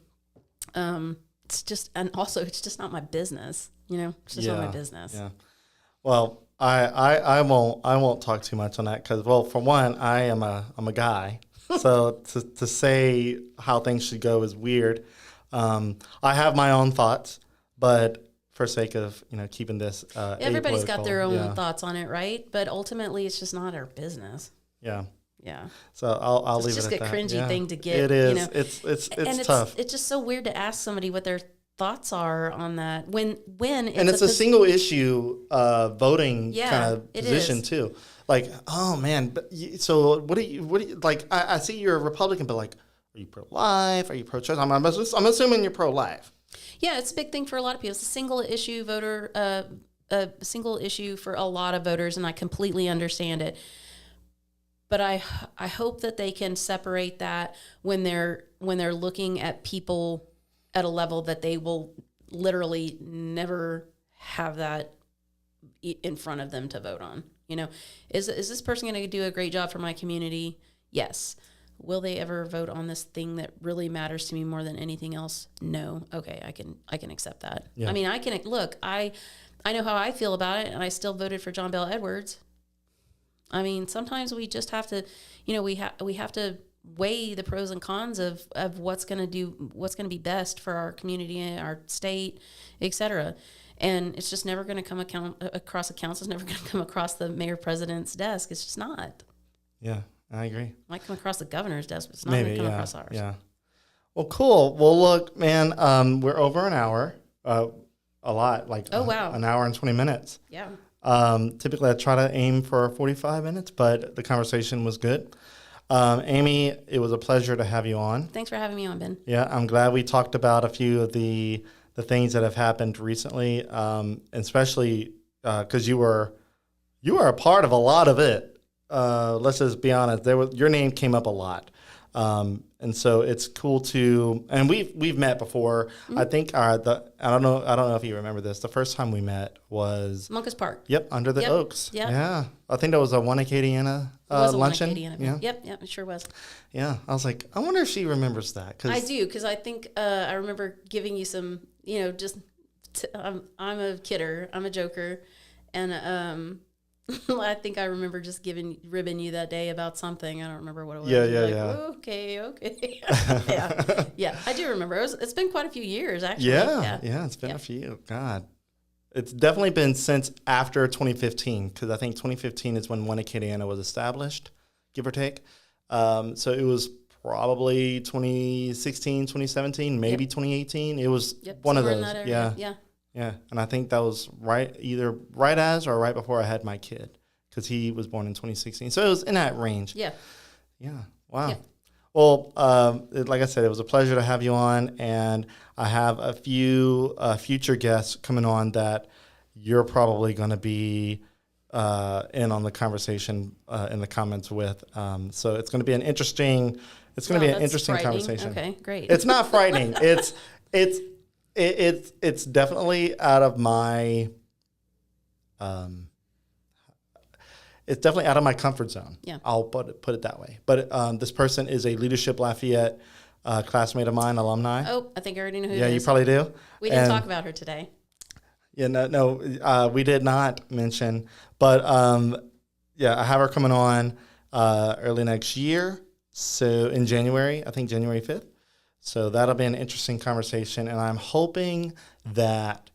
S2: it's just not my business. It's just not my business.
S1: Yeah. Well, I won't talk too much on that because, well, for one, I'm a guy, so to say how things should go is weird. I have my own thoughts, but for sake of keeping this,
S2: everybody's got their own thoughts on it, right? But ultimately, it's just not our business.
S1: Yeah.
S2: Yeah.
S1: So I'll leave it at that.
S2: It's just a cringy thing to get.
S1: It is. It's tough.
S2: It's just so weird to ask somebody what their thoughts are on that when
S1: it's a single issue voting kind of position
S2: is.
S1: too. Like, oh man, but so what do you like? I see you're a Republican, but like, are you pro-life? Are you pro-choice? I'm assuming you're pro-life.
S2: Yeah, it's a big thing for a lot of people. It's a single issue voter, a single issue for a lot of voters, and I completely understand it. But I hope that they can separate that when they're looking at people at a level that they will literally never have that in front of them to vote on. Is this person going to do a great job for my community? Yes. Will they ever vote on this thing that really matters to me more than anything else? No. Okay, I can accept that. Yeah. I can look. I know how I feel about it, and I still voted for John Bel Edwards. Sometimes we just have to, we have to weigh the pros and cons of what's going to be best for our community, our state, etc. And it's just never going to come across a council. It's never going to come across the mayor president's desk. It's just not.
S1: Yeah. I agree.
S2: Might come across the governor's desk, but it's not going to come across ours.
S1: Yeah. Well, cool. Well, look, man, we're over an hour. A lot, like an hour and 20 minutes.
S2: Yeah.
S1: Typically, I try to aim for 45 minutes, but the conversation was good. Aimee, it was a pleasure to have you on.
S2: Thanks for having me on, Ben.
S1: Yeah, I'm glad we talked about a few of the things that have happened recently, especially because you were a part of a lot of it. Let's just be honest. Your name came up a lot, and so it's cool to. And we've met before. Mm-hmm. I think I don't know if you remember this. The first time we met was
S2: Moncus Park.
S1: Yep, under the oaks.
S2: Yep.
S1: Yeah, I think that was a One Acadiana luncheon.
S2: Acadiana. Yeah. Yep, it sure was.
S1: Yeah, I was like, I wonder if she remembers that.
S2: I do, because I think I remember giving you some. I'm a kidder. I'm a joker, and I think I remember just ribbing you that day about something. I don't remember what it was.
S1: Yeah.
S2: Okay. yeah. I do remember. It's been quite a few years, actually.
S1: Yeah. It's been a few. God, it's definitely been since after 2015, because I think 2015 is when One Acadiana was established, give or take. So it was probably 2016, 2017, maybe 2018. It was one of those. Yeah, and I think that was either right as or right before I had my kid, because he was born in 2016. So it was in that range.
S2: Yeah.
S1: Wow.
S2: Yeah.
S1: Well, like I said, it was a pleasure to have you on, and I have a few future guests coming on that you're probably going to be in on the conversation in the comments with. So it's going to be an interesting. It's going to be an interesting conversation.
S2: Okay, great.
S1: It's not frightening. It's definitely out of my it's definitely out of my comfort zone.
S2: Yeah.
S1: I'll put it that way. But this person is a Leadership Lafayette classmate of mine, alumni.
S2: Oh, I think I already know who it is.
S1: Yeah, you probably do.
S2: We didn't talk about her today.
S1: Yeah, no, we did not mention. But I have her coming on early next year. So in January, I think January 5th. So that'll be an interesting conversation, and I'm hoping that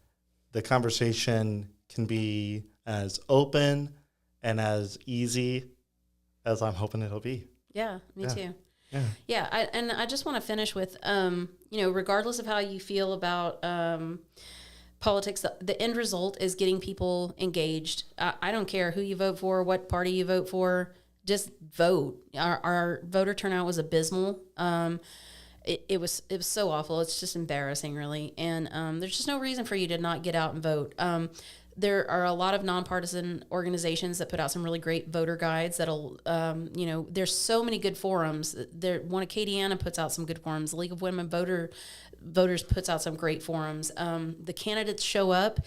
S1: the conversation can be as open and as easy as I'm hoping it'll be.
S2: Yeah, me too.
S1: Yeah.
S2: Yeah, I just want to finish with, regardless of how you feel about politics, the end result is getting people engaged. I don't care who you vote for, what party you vote for, just vote. Our voter turnout was abysmal. It was so awful. It's just embarrassing, really. And there's just no reason for you to not get out and vote. There are a lot of nonpartisan organizations that put out some really great voter guides that'll, there's so many good forums. One Acadiana puts out some good forums. The League of Women Voters puts out some great forums. The candidates show up.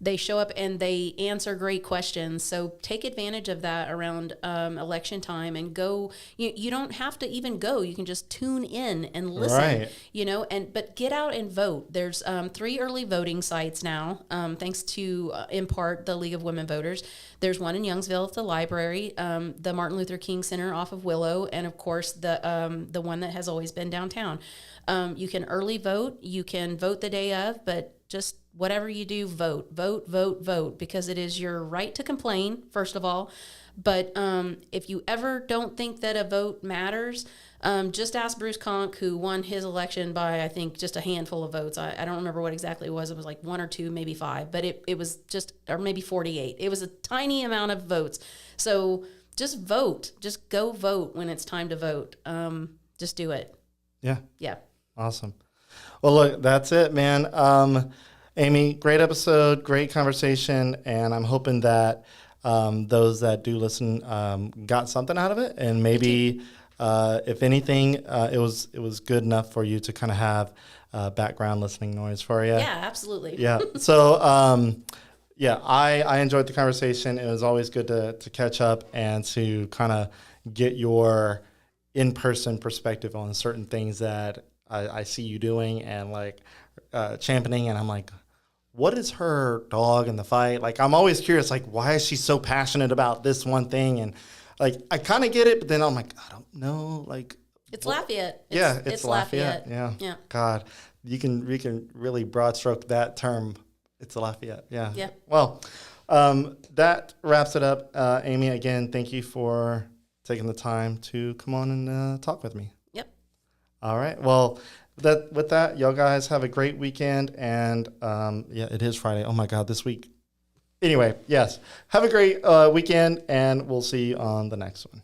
S2: They show up and they answer great questions. So take advantage of that around election time and go. You don't have to even go. You can just tune in and listen. Right. But get out and vote. There's 3 early voting sites now, thanks to in part the League of Women Voters. There's one in Youngsville at the library, the Martin Luther King Center off of Willow, and of course the one that has always been downtown. You can early vote. You can vote the day of, but just whatever you do, vote, because it is your right to complain, first of all. But if you ever don't think that a vote matters, just ask Bruce Conk, who won his election by, I think, just a handful of votes. I don't remember what exactly it was. It was like 1 or 2, maybe 5, but it was just, or maybe 48. It was a tiny amount of votes. So just vote. Just go vote when it's time to vote. Just do it.
S1: Yeah.
S2: Yeah.
S1: Awesome. Well, look, that's it, man. Aimee, great episode, great conversation, and I'm hoping that those that do listen got something out of it, and maybe if anything, it was good enough for you to kind of have background listening noise for you.
S2: Yeah, absolutely.
S1: Yeah. So, I enjoyed the conversation. It was always good to catch up and to kind of get your in-person perspective on certain things that I see you doing and like championing, and I'm like, what is her dog in the fight? Like, I'm always curious, like, why is she so passionate about this one thing? And like, I kind of get it, but then I'm like, I don't know, like,
S2: it's Lafayette.
S1: It's Lafayette. Yeah. God, we can really broad stroke that term. It's Lafayette. Yeah.
S2: Yeah.
S1: Well, that wraps it up. Aimee, again, thank you for taking the time to come on and talk with me.
S2: Yep.
S1: All right. Well, with that, y'all guys have a great weekend. And it is Friday. Oh my God, this week. Anyway, yes. Have a great weekend, and we'll see you on the next one.